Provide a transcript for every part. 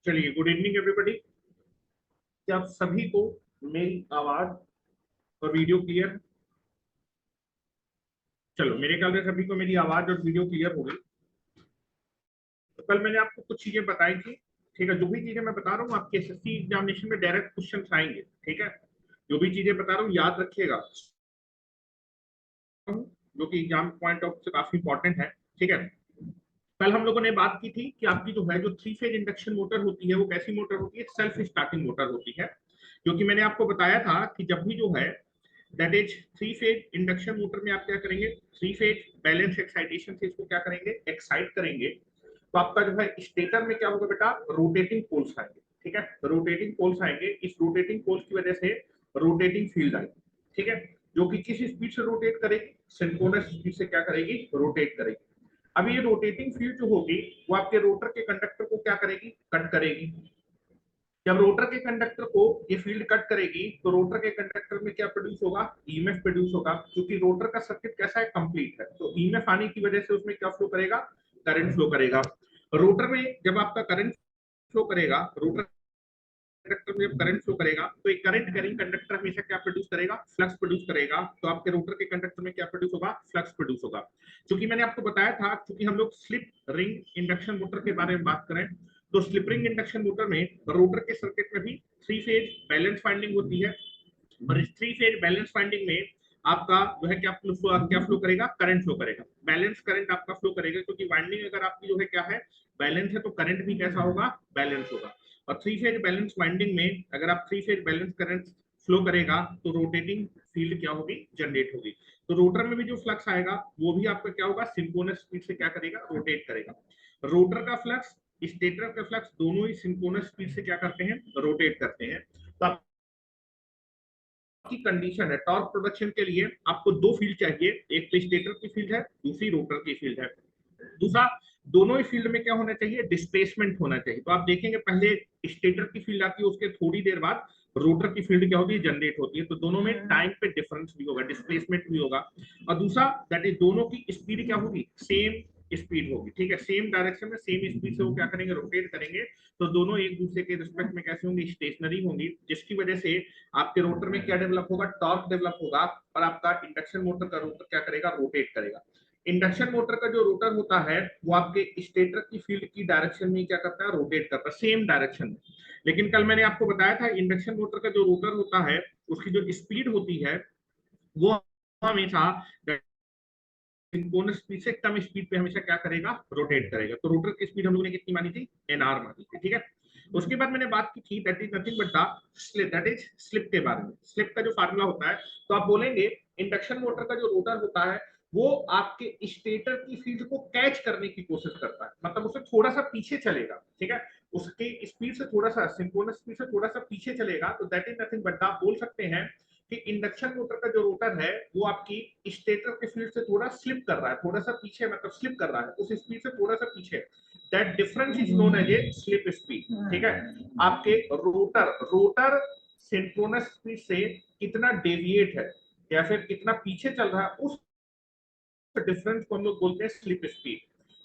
चलिए, good evening everybody. क्या आप सभी को मेरी आवाज और वीडियो क्लियर? चलो, मेरे ख्याल से सभी को मेरी आवाज और वीडियो क्लियर हो गई। तो कल मैंने आपको कुछ चीजें बताई थी, ठीक है। जो भी चीजें मैं बता रहा हूँ आपके एसएससी एग्जामिनेशन में डायरेक्ट क्वेश्चन आएंगे, ठीक है। जो भी चीजें बता रहा हूँ याद रखिएगा, जो कि एग्जाम पॉइंट ऑफ से काफी इंपॉर्टेंट है, ठीक है। कल हम लोगों ने बात की थी कि आपकी जो है जो थ्री फेज इंडक्शन मोटर होती है वो कैसी मोटर होती है? सेल्फ स्टार्टिंग मोटर होती है। क्योंकि मैंने आपको बताया था कि जब भी जो है that is three phase induction motor में आप क्या करेंगे, थ्री फेज बैलेंस एक्साइटेशन से इसको क्या करेंगे, एक्साइट करेंगे। तो आपका जो है स्टेटर में क्या होगा बेटा, रोटेटिंग पोल्स आएंगे, ठीक है। रोटेटिंग पोल्स आएंगे, इस रोटेटिंग पोल्स की वजह से रोटेटिंग फील्ड आएगी, ठीक है। जो कि किस स्पीड से रोटेट करेगी, सिंक्रोनस स्पीड से क्या करेगी, रोटेट करेगी। अब ये रोटेटिंग फील्ड जो होगी वो आपके रोटर के कंडक्टर को क्या करेगी, कट करेगी। जब रोटर के कंडक्टर को ये फील्ड कट करेगी तो रोटर के कंडक्टर में क्या प्रोड्यूस होगा, ईएमएफ प्रोड्यूस होगा। क्योंकि रोटर का सर्किट कैसा है, कंप्लीट है, तो ईएमएफ आने की वजह से उसमें क्या फ्लो करेगा, करंट फ्लो करेगा। रोटर में जब आपका करंट फ्लो करेगा, रोटर कंडक्टर में जब करंट फ्लो करेगा तो एक करंट कैरिंग कंडक्टर हमेशा क्या प्रोड्यूस करेगा, फ्लक्स प्रोड्यूस करेगा। तो आपके रोटर के कंडक्टर में क्या प्रोड्यूस होगा, फ्लक्स प्रोड्यूस होगा। क्योंकि मैंने आपको बताया था, क्योंकि हम लोग स्लिप रिंग इंडक्शन मोटर के बारे में बात करें, तो स्लिप रिंग इंडक्शन मोटर में रोटर के सर्किट में भी थ्री फेज बैलेंस वाइंडिंग होती है। और इस थ्री फेज बैलेंस वाइंडिंग में आपका जो है क्या फ्लो करेगा, करंट फ्लो करेगा, बैलेंस करंट आपका फ्लो करेगा। क्योंकि वाइंडिंग अगर आपकी जो है क्या है, बैलेंस है, तो करंट भी कैसा होगा, बैलेंस होगा। और थ्री फेज बैलेंस वाइंडिंग में अगर आप three phase balance current flow करेगा तो रोटेटिंग फील्ड क्या होगी, जनरेट होगी। तो रोटर में भी जो फ्लक्स आएगा वो भी आपका क्या होगा, सिंक्रोनस स्पीड से क्या करेगा, रोटेट करेगा। रोटर का फ्लक्स, स्टेटर का फ्लक्स दोनों ही सिंक्रोनस स्पीड से क्या करते हैं, रोटेट करते हैं। तो की कंडीशन है टॉर्क प्रोडक्शन के लिए आपको दो फील्ड चाहिए, एक तो स्टेटर की फील्ड है, दूसरी रोटर की फील्ड है। दूसरा, दोनों ही फील्ड में क्या होना चाहिए, डिस्प्लेसमेंट होना चाहिए। तो आप देखेंगे पहले स्टेटर की फील्ड आती है, उसके थोड़ी देर बाद रोटर की फील्ड क्या होती है, जनरेट होती है। तो दोनों में टाइम पे डिफरेंस भी होगा, डिस्प्लेसमेंट भी होगा। और दूसरा दैट इज दोनों की स्पीड क्या होगी, सेम स्पीड होगी, ठीक है। सेम डायरेक्शन में सेम स्पीड से वो क्या करेंगे, रोटेट करेंगे। तो दोनों एक दूसरे के रिस्पेक्ट में कैसे होंगे, स्टेशनरी होंगी। जिसकी वजह से आपके रोटर में क्या डेवलप होगा, टॉर्क डेवलप होगा। और आपका इंडक्शन मोटर का रोटर क्या करेगा, रोटेट करेगा। इंडक्शन मोटर का जो रोटर होता है वो आपके स्टेटर की फील्ड की डायरेक्शन में क्या करता है, रोटेट करता है, सेम डायरेक्शन में। लेकिन कल मैंने आपको बताया था इंडक्शन मोटर का जो रोटर होता है उसकी जो स्पीड होती है वो हमेशा सिंक्रोनस स्पीड से कम स्पीड पे हमेशा क्या करेगा, रोटेट करेगा। तो रोटर की स्पीड हम लोगों ने कितनी मानी थी, एनआर मानी थी, ठीक है। उसके बाद मैंने बात की थी that is nothing but the slip, that is slip के बारे में। स्लिप का जो फार्मूला होता है, तो आप बोलेंगे इंडक्शन मोटर का जो रोटर होता है वो आपके स्टेटर की फील्ड को कैच करने की कोशिश करता है, मतलब उससे थोड़ा सा पीछे चलेगा, ठीक है। उसके स्पीड से थोड़ा सा, सिंक्रोनस स्पीड से थोड़ा सा पीछे चलेगा। तो दैट इज नथिंग बट आप बोल सकते हैं कि इंडक्शन मोटर का जो रोटर है वो आपकी स्टेटर के फील्ड से थोड़ा स्लिप कर रहा है, थोड़ा सा पीछे, मतलब स्लिप कर रहा है, उस स्पीड से थोड़ा सा पीछे। That difference is known as a slip speed, ठीक है। आपके रोटर रोटर सिंक्रोनस स्पीड से कितना डेविएट है या फिर कितना पीछे चल रहा है, उस डिफरेंस को हम लोग बोलते हैं स्लिप स्पीड।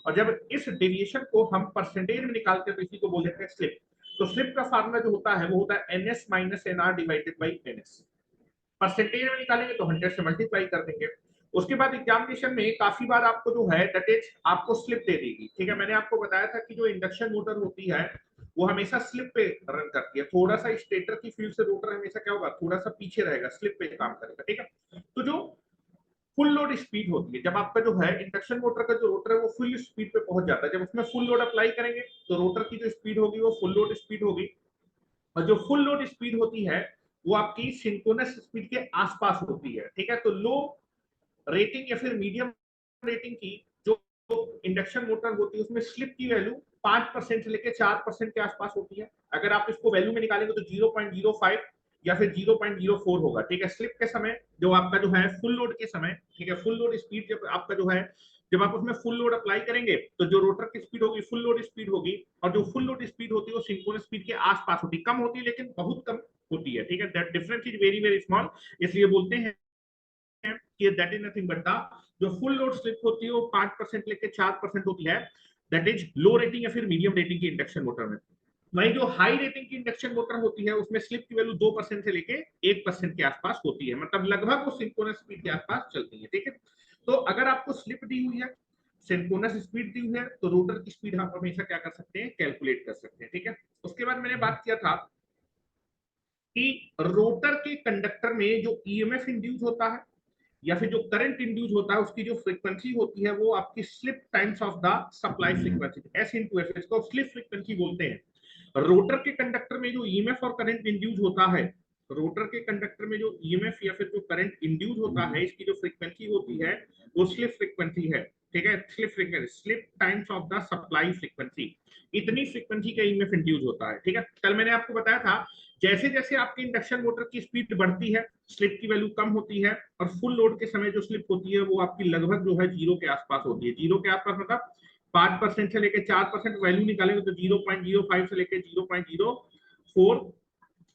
और जब इस डेविएशन को हम परसेंटेज में निकालते हैं तो इसी को बोल देते हैं स्लिप। तो स्लिप का फार्मूला जो होता है वो होता है NS minus NR divided by NS. Percentage में निकालेंगे तो 100 से मल्टीप्लाई कर देंगे। उसके बाद एग्जामिनेशन में काफी बार आपको जो है दैट इज आपको स्लिप दे देगी, ठीक है। मैंने आपको बताया था कि जो इंडक्शन मोटर होती है वो हमेशा स्लिप पे रन करती है। थोड़ा सा स्टेटर की फील्ड से रोटर हमेशा क्या होगा, थोड़ा सा पीछे रहेगा, स्लिप पे काम करेगा, ठीक है। तो जो फुल लोड स्पीड होती है, जब आपका जो है इंडक्शन मोटर का जो रोटर है वो फुल स्पीड पे पहुंच जाता है, जब उसमें फुल लोड अप्लाई करेंगे तो रोटर की जो स्पीड होगी वो फुल लोड स्पीड होगी। और जो फुल लोड स्पीड होती है वो आपकी सिंक्रोनस स्पीड के आसपास होती है, ठीक है। तो लो रेटिंग या फिर मीडियम रेटिंग की जो इंडक्शन मोटर होती है उसमें स्लिप की वैल्यू 5% से लेकर 4% के आसपास होती है। अगर आप इसको वैल्यू में निकालेंगे तो 0.05 या फिर 0.04 होगा, ठीक है। स्लिप के समय जो आपका जो है फुल लोड के समय, ठीक है, फुल लोड स्पीड जब आपका जो है, जब आप उसमें फुल लोड अप्लाई करेंगे तो जो रोटर की स्पीड होगी फुल लोड स्पीड होगी। और जो फुल लोड स्पीड होती है वो सिंक्रोनस स्पीड के आसपास होती है, कम होती है लेकिन बहुत कम होती है, ठीक है। That difference is very very small, इसलिए बोलते हैं कि that is nothing but the जो फुल लोड स्लिप होती है वो 5% लेके 4% होती है। दैट इज लो रेटिंग या फिर मीडियम रेटिंग की इंडक्शन मोटर में। वही जो हाई रेटिंग की इंडक्शन मोटर होती है उसमें स्लिप की वैल्यू 2% से लेके 1% के आसपास होती है, मतलब लगभग वो सिंक्रोनस स्पीड के आसपास चलती है। ठीक है, तो अगर आपको स्लिप दी हुई है, सिंक्रोनस स्पीड दी हुई है, तो रोटर की स्पीड आप हमेशा क्या कर सकते हैं, कैलकुलेट कर सकते हैं। ठीक है, उसके बाद मैंने बात किया था कि रोटर के कंडक्टर में जो ईएमएफ इंड्यूस होता है या फिर जो करंट इंड्यूस होता है उसकी जो फ्रीक्वेंसी होती है वो आपकी slip times of the supply frequency, S into F, इसको स्लिप फ्रीक्वेंसी बोलते हैं। रोटर के कंडक्टर में जो ईएमएफ और करंट इंड्यूस होता है, रोटर के कंडक्टर में जो ईएमएफ या फिर जो करंट इंड्यूस होता है, इसकी जो फ्रीक्वेंसी होती है वो स्लिप फ्रीक्वेंसी है। ठीक है, slip frequency, slip times of the supply frequency, इतनी फ्रीक्वेंसी का ईएमएफ इंड्यूस होता है। ठीक है, कल मैंने आपको बताया था जैसे जैसे आपकी इंडक्शन मोटर की स्पीड बढ़ती है स्लिप की वैल्यू कम होती है, और फुल लोड के समय जो स्लिप होती है वो आपकी लगभग जो है जीरो के आसपास होती है। जीरो के आसपास मतलब 5% से लेकर 4% वैल्यू निकालेंगे तो 0.05 से लेकर 0.04,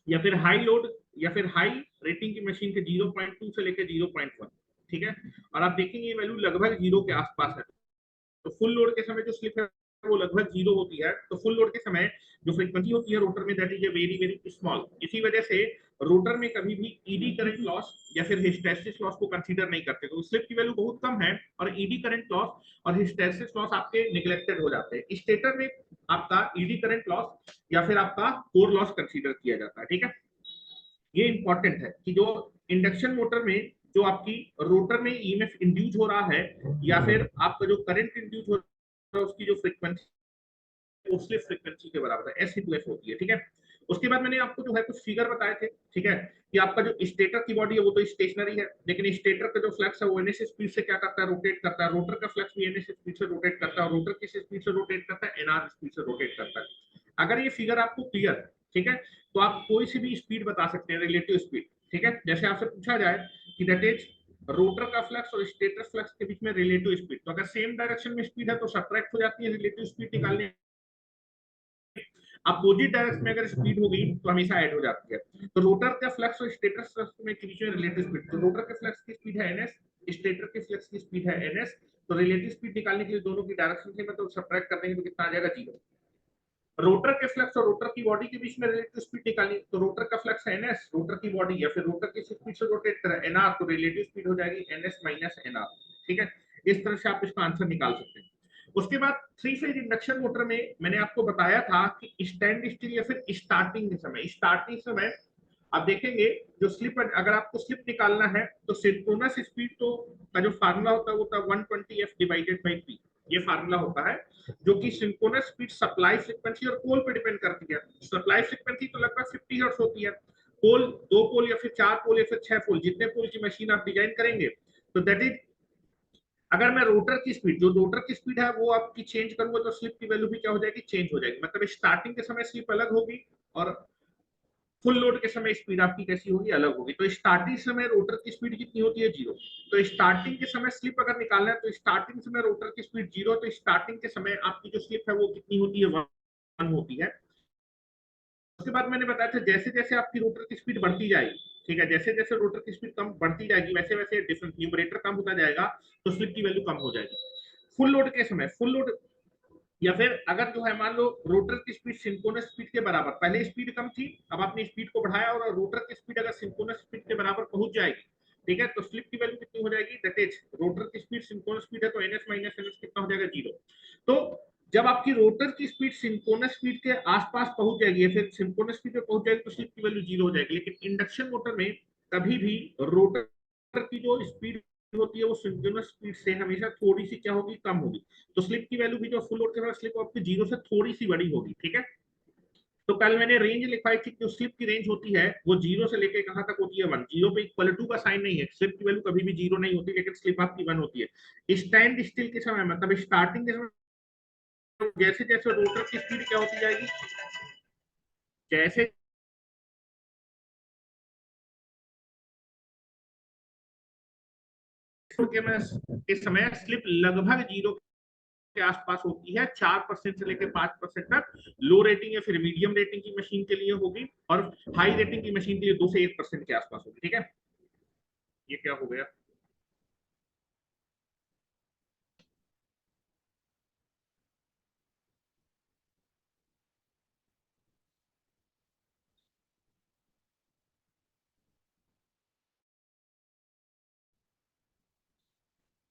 या फिर हाई लोड या फिर हाई रेटिंग की मशीन के 0.2 से लेकर 0.1। ठीक है, और आप देखेंगे ये वैल्यू लगभग जीरो के आसपास है। तो फुल लोड के समय जो स्लिप है वो लगभग जीरो होती है। तो फुल लोड के समय जो फ्रीक्वेंसी होती है रोटर में, that is a very very small. इसी वजह से रोटर में कभी भी ईडी करंट लॉस या फिर हिस्टैरिसीस लॉस को कंसीडर नहीं करते, तो स्लिप की वैल्यू बहुत कम है और ईडी करंट लॉस और हिस्टैरिसीस लॉस आपके निगलेक्टेड हो जाते हैं। स्टेटर में आपका ईडी करंट लॉस या फिर आपका कोर लॉस कंसीडर किया जाता है। ठीक है, ये इंपॉर्टेंट है कि जो इंडक्शन मोटर में जो आपकी रोटर में ईएमएफ इंड्यूस हो रहा है या फिर आपका जो करंट इंड्यूस हो रहा है उसकी जो फ्रीक्वेंसी स्लिप फ्रीक्वेंसी के बराबर है, एस इंटू एफ होती है। ठीक है, उसके बाद मैंने आपको जो है कुछ फिगर बताए थे। ठीक है, कि आपका जो स्टेटर की बॉडी है वो तो स्टेशनरी है, लेकिन स्टेटर का जो फ्लक्स है वो एनएस स्पीड से क्या करता है, रोटेट करता है। रोटर का फ्लक्स भी एनएस स्पीड से रोटेट करता है, और रोटर किस स्पीड से रोटेट करता है, एनआर स्पीड से रोटेट करता है। अगर ये फिगर आपको क्लियर है, ठीक है, तो आप कोई सी भी स्पीड बता सकते हैं, रिलेटिव स्पीड। ठीक है, जैसे आपसे पूछा जाए कि दैट इज रोटर का फ्लक्स और स्टेटर फ्लक्स के बीच में रिलेटिव स्पीड, तो अगर सेम डायरेक्शन में स्पीड है तो सब्ट्रैक्ट हो जाती है रिलेटिव स्पीड निकालने, अपोजिट डायरेक्शन में अगर स्पीड होगी तो हमेशा ऐड हो जाती है। तो रोटर का फ्लक्स और स्टेटर फ्लक्स में के बीच में रिलेटिव स्पीड, तो रोटर के फ्लक्स की स्पीड है एनएस, स्टेटर के फ्लक्स की स्पीड है एनएस। तो रिलेटिव स्पीड निकालने के लिए दोनों की डायरेक्शन से मतलब सब्ट्रैक्ट कर देंगे तो कितना आ जाएगा, जीरो। रोटर के फ्लक्स और रोटर की बॉडी के बीच में रिलेटिव स्पीड निकाली, तो रोटर का फ्लक्स है एनएस, रोटर की बॉडी या फिर रोटर की स्पीड से रोटेट कर एनआर, तो रिलेटिव स्पीड हो जाएगी एनएस माइनस एनआर। ठीक है, इस तरह से आप इसका आंसर निकाल सकते हैं। उसके बाद थ्री फेज इंडक्शन मोटर में मैंने आपको बताया था कि स्टैंड स्टिल या फिर स्टार्टिंग समय आप देखेंगे जो स्लिप, अगर आपको स्लिप निकालना है तो सिंक्रोनस स्पीड तो का जो फार्मूला होता है वो होता है 120f डिवाइडेड बाई पी, ये फार्मूला होता है जो कि सिंक्रोनस स्पीड सप्लाई फ्रीक्वेंसी और पोल पे डिपेंड करती है। सप्लाई फ्रीक्वेंसी तो लगभग 50 हर्ट्ज होती है, पोल दो पोल या फिर चार पोल या फिर छह पोल, जितने पोल की मशीन आप डिजाइन करेंगे, तो दैट इज, अगर मैं रोटर की स्पीड, जो रोटर की स्पीड है वो आपकी चेंज करूंगा तो स्लिप की वैल्यू भी क्या हो जाएगी, चेंज हो जाएगी। मतलब स्टार्टिंग के समय स्लिप अलग होगी और फुल लोड के समय स्पीड आपकी कैसी होगी, अलग होगी। तो स्टार्टिंग समय रोटर की स्पीड कितनी होती है, जीरो। तो स्टार्टिंग के समय स्लिप अगर निकालना है तो स्टार्टिंग समय रोटर की स्पीड जीरो, तो स्टार्टिंग के समय आपकी जो स्लिप है वो कितनी होती है, वन होती है। उसके बाद मैंने बताया था जैसे जैसे आपकी रोटर की स्पीड बढ़ती जाएगी, ठीक है, जैसे जैसे रोटर की स्पीड कम बढ़ती जाएगी वैसे वैसे डिफरेंस न्यूमरेटर कम होता जाएगा, तो स्लिप की वैल्यू कम हो जाएगी। फुल लोड के समय, फुल लोड या फिर अगर जो है मान लो रोटर की स्पीड सिंक्रोनस स्पीड के बराबर, पहले स्पीड कम थी अब आपने स्पीड को बढ़ाया और रोटर की स्पीड अगर सिंक्रोनस स्पीड के बराबर पहुंच जाएगी, ठीक है, तो स्लिप की वैल्यू कितनी हो जाएगी, दैट इज रोटर की स्पीड सिंक्रोनस स्पीड है तो एनएस माइनस एनएस कितना हो जाएगा, जीरो। तो जब आपकी रोटर की स्पीड सिंक्रोनस स्पीड के आसपास पहुंच जाएगी या फिर सिंक्रोनस स्पीड पे पहुंच जाएगी तो स्लिप की वैल्यू जीरो हो जाएगी। लेकिन इंडक्शन मोटर में कभी भी रोटर की जो स्पीड होती है वो सिंक्रोनस स्पीड से हमेशा थोड़ी सी क्या होगी, कम होगी। तो स्लिप की वैल्यू भी जो फुल लोड के बाद स्लिप आपकी जीरो से थोड़ी सी बड़ी होगी। ठीक है, तो कल मैंने रेंज लिखवाई थी, जो स्लिप की रेंज होती है वो जीरो से लेके कहां तक होती है, वन। जीरो पे इक्वल टू का साइन नहीं है, स्लिप की वैल्यू कभी भी जीरो नहीं होती, लेकिन स्लिप आपकी वन होती है। स्टैंड स्टिल के समय मतलब स्टार्टिंग के समय जैसे जैसे रोटर की स्पीड क्या होती जाएगी, जैसे के समय स्लिप लगभग जीरो के आसपास होती है, 4% से लेकर 5% तक लो रेटिंग या फिर मीडियम रेटिंग की मशीन के लिए होगी, और हाई रेटिंग की मशीन के लिए 2 से 1% के आसपास होगी। ठीक है, ये क्या हो गया,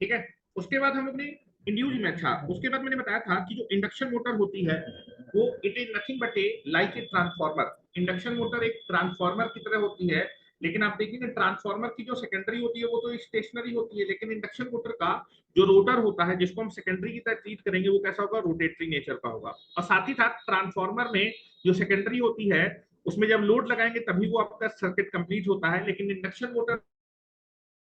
ठीक है। उसके बाद हम लोग ने इंड्यूस में, अच्छा उसके बाद मैंने बताया था कि जो इंडक्शन मोटर होती है वो it is nothing but A like a transformer. Induction motor एक ट्रांसफार्मर की तरह होती है, लेकिन आप देखेंगे ट्रांसफार्मर की जो सेकेंडरी होती है वो तो स्टेशनरी होती है, लेकिन इंडक्शन मोटर का जो रोटर होता है जिसको हम सेकेंडरी की तरह ट्रीट करेंगे वो कैसा होगा, रोटेटरी नेचर का होगा। और साथ ही साथ ट्रांसफार्मर में जो सेकेंडरी होती है उसमें जब लोड लगाएंगे तभी वो आपका सर्किट कंप्लीट होता है, लेकिन इंडक्शन मोटर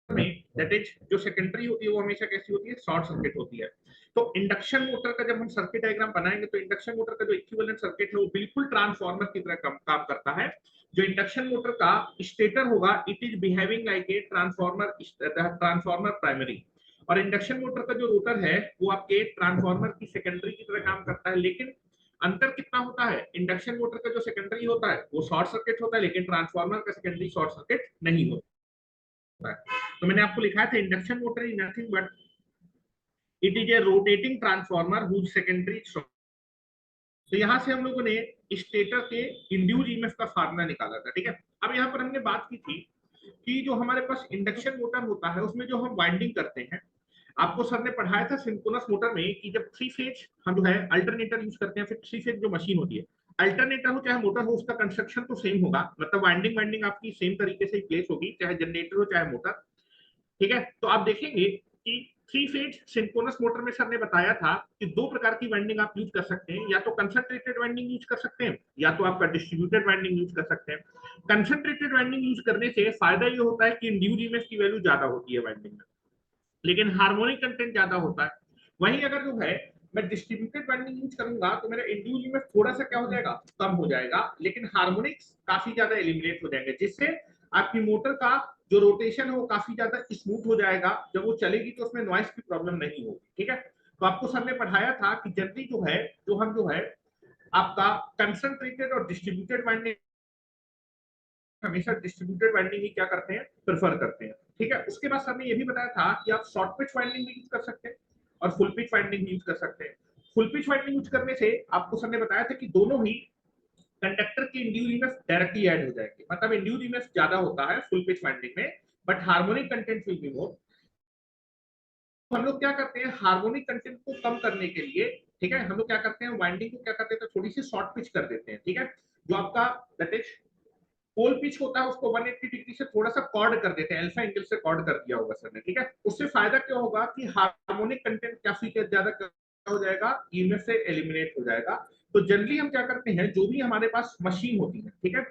में दैट इज जो सेकेंडरी होती है वो हमेशा कैसी होती है, शॉर्ट सर्किट होती है। तो इंडक्शन मोटर का जब हम सर्किट डायग्राम बनाएंगे तो इंडक्शन मोटर का जो इक्विवेलेंट सर्किट है वो बिल्कुल ट्रांसफार्मर की तरह काम करता है। जो इंडक्शन मोटर का स्टेटर होगा it is behaving like a transformer primary, और इंडक्शन मोटर का जो रोटर है वो आपके ट्रांसफार्मर की सेकेंडरी की तरह काम करता है। लेकिन अंतर कितना होता है, इंडक्शन मोटर का जो सेकेंडरी होता है वो शॉर्ट सर्किट होता है, लेकिन ट्रांसफार्मर का सेकेंडरी शॉर्ट सर्किट नहीं होता है। तो मैंने आपको लिखा था induction motor is nothing but it is a rotating transformer whose secondary. तो यहां से हम लोगों ने स्टेटर के इंड्यूस ईएमएफ का फार्मूला निकाला था, ठीक है। अब यहाँ पर हमने बात की थी कि जो हमारे पास इंडक्शन मोटर होता है उसमें जो हम वाइंडिंग करते हैं, आपको सर ने पढ़ाया था सिंक्रोनस मोटर में कि जब थ्री फेज हम जो है अल्टरनेटर यूज करते हैं, फिर थ्री फेज जो मशीन होती है, अल्टरनेटर हो चाहे मोटर हो उसका कंस्ट्रक्शन तो सेम होगा, मतलब वाइंडिंग वाइंडिंग आपकी सेम तरीके से प्लेस होगी, चाहे जनरेटर हो चाहे मोटर, ठीक है। तो आप देखेंगे कि थ्री फेज सिंक्रोनस मोटर में सर ने बताया था कि दो प्रकार की वाइंडिंग आप यूज कर सकते हैं, या तो कंसंट्रेटेड वाइंडिंग यूज कर सकते हैं या तो आपका डिस्ट्रीब्यूटेड वाइंडिंग यूज कर सकते हैं। कंसंट्रेटेड वाइंडिंग यूज करने से फायदा ये होता है कि इंड्यूस्ड ईएमएफ की वैल्यू ज्यादा होती है वाइंडिंग में, लेकिन हार्मोनिक कंटेंट ज्यादा होता है। वहीं अगर जो है मैं डिस्ट्रीब्यूटेड वाइंडिंग यूज करूंगा तो मेरा इंड्यूस्ड ईएमएफ थोड़ा सा क्या हो जाएगा, कम हो जाएगा, लेकिन हार्मोनिक्स काफी ज्यादा एलिमिनेट हो जाएंगे, जिससे आपकी मोटर का जो रोटेशन है वो काफी ज्यादा स्मूथ हो जाएगा। जब वो चलेगी तो उसमें नॉइस की प्रॉब्लम नहीं होगी, ठीक है। तो आपको सर ने पढ़ाया था कि जनरली जो है जो हम जो है आपका कंसंट्रेटेड और डिस्ट्रीब्यूटेड वाइंडिंग, हमेशा डिस्ट्रीब्यूटेड वाइंडिंग ही क्या करते हैं, प्रेफर करते हैं, ठीक है। उसके बाद सर ने ये भी बताया था कि आप शॉर्ट पिच वाइंडिंग भी यूज कर सकते हैं और फुल पिच वाइंडिंग भी यूज कर सकते हैं। फुल पिच वाइंडिंग यूज करने से आपको सर ने बताया था कि दोनों ही कंडक्टर की इंड्यूस्ड ईएमएफ डायरेक्टली ऐड हो जाएगी, मतलब इंड्यूस्ड ईएमएफ ज्यादा होता है फुल पिच वाइंडिंग में, but harmonic content will be more. हम लोग क्या करते हैं हार्मोनिक कंटेंट को कम करने के लिए, ठीक है, हम लोग क्या करते हैं वाइंडिंग को क्या करते हैं तो थोड़ी सी शॉर्ट पिच कर देते हैं, ठीक है। जो आपका दैट इज पोल पिच होता है उसको 180 डिग्री से थोड़ा सा कॉर्ड कर देते हैं, अल्फा एंगल से कॉर्ड कर दिया होगा सर ने, ठीक है। उससे फायदा क्या होगा कि हार्मोनिक कंटेंट काफी ज्यादा हो जाएगा, ईएमएफ से एलिमिनेट हो जाएगा। तो जनरली हम क्या करते हैं जो भी हमारे पास मशीन होती है, ठीक है,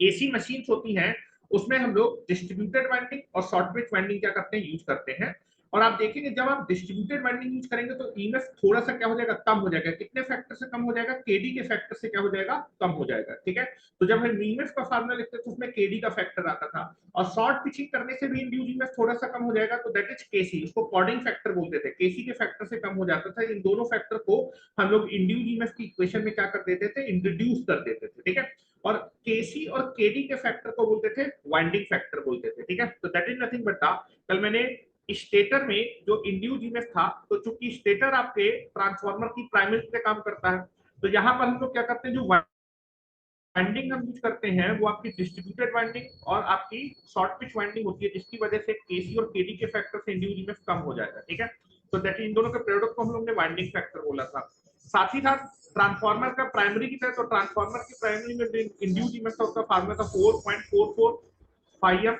एसी मशीन होती हैं उसमें हम लोग डिस्ट्रीब्यूटेड वाइंडिंग और शॉर्ट पिच वाइंडिंग क्या करते हैं, यूज करते हैं। और आप देखेंगे जब आप डिस्ट्रीब्यूटेड वाइंडिंग यूज करेंगे तो ईएमएफ थोड़ा सा क्या हो जाएगा, कम हो जाएगा। कितने फैक्टर से कम हो जाएगा, केडी के फैक्टर से क्या हो जाएगा, कम हो जाएगा, ठीक है। तो जब हम ईएमएफ का फार्मूला लिखते थे तो उसमें केडी का फैक्टर आता था, और शॉर्ट पिचिंग करने से भी इंड्यूस्ड ईएमएफ थोड़ा सा कम हो जाएगा, तो दैट इज केसी, उसको कॉर्डिंग फैक्टर बोलते थे, केसी के फैक्टर से कम हो जाता था। इन दोनों फैक्टर को हम लोग इंड्यूस्ड ईएमएफ की इक्वेशन में क्या कर देते थे, इंट्रोड्यूस कर देते थे, ठीक है। और केसी और केडी के फैक्टर को बोलते थे वाइंडिंग फैक्टर बोलते थे, ठीक है। तो दैट इज नथिंग बट था, कल मैंने स्टेटर में जो इंड्यूस्ड ईएमएफ था, तो चूंकि स्टेटर आपके ट्रांसफार्मर की प्राइमरी पे काम करता है, तो यहाँ पर हम लोग क्या करते हैं जो वाइंडिंग हम यूज करते हैं वो आपकी डिस्ट्रीब्यूटेड वाइंडिंग और आपकी शॉर्ट पिच वाइंडिंग होती है, जिसकी वजह से केसी और केडी के फैक्टर से इंड्यूस्ड ईएमएफ कम हो जाएगा, ठीक है। तो दैट इन दोनों के प्रोडक्ट को हम लोग ने वाइंडिंग फैक्टर बोला था। साथ ही साथ ट्रांसफार्मर का प्राइमरी की तरह, तो ट्रांसफार्मर की प्राइमरी में इंड्यूस्ड ईएमएफ का उसका फार्मूला था 4.44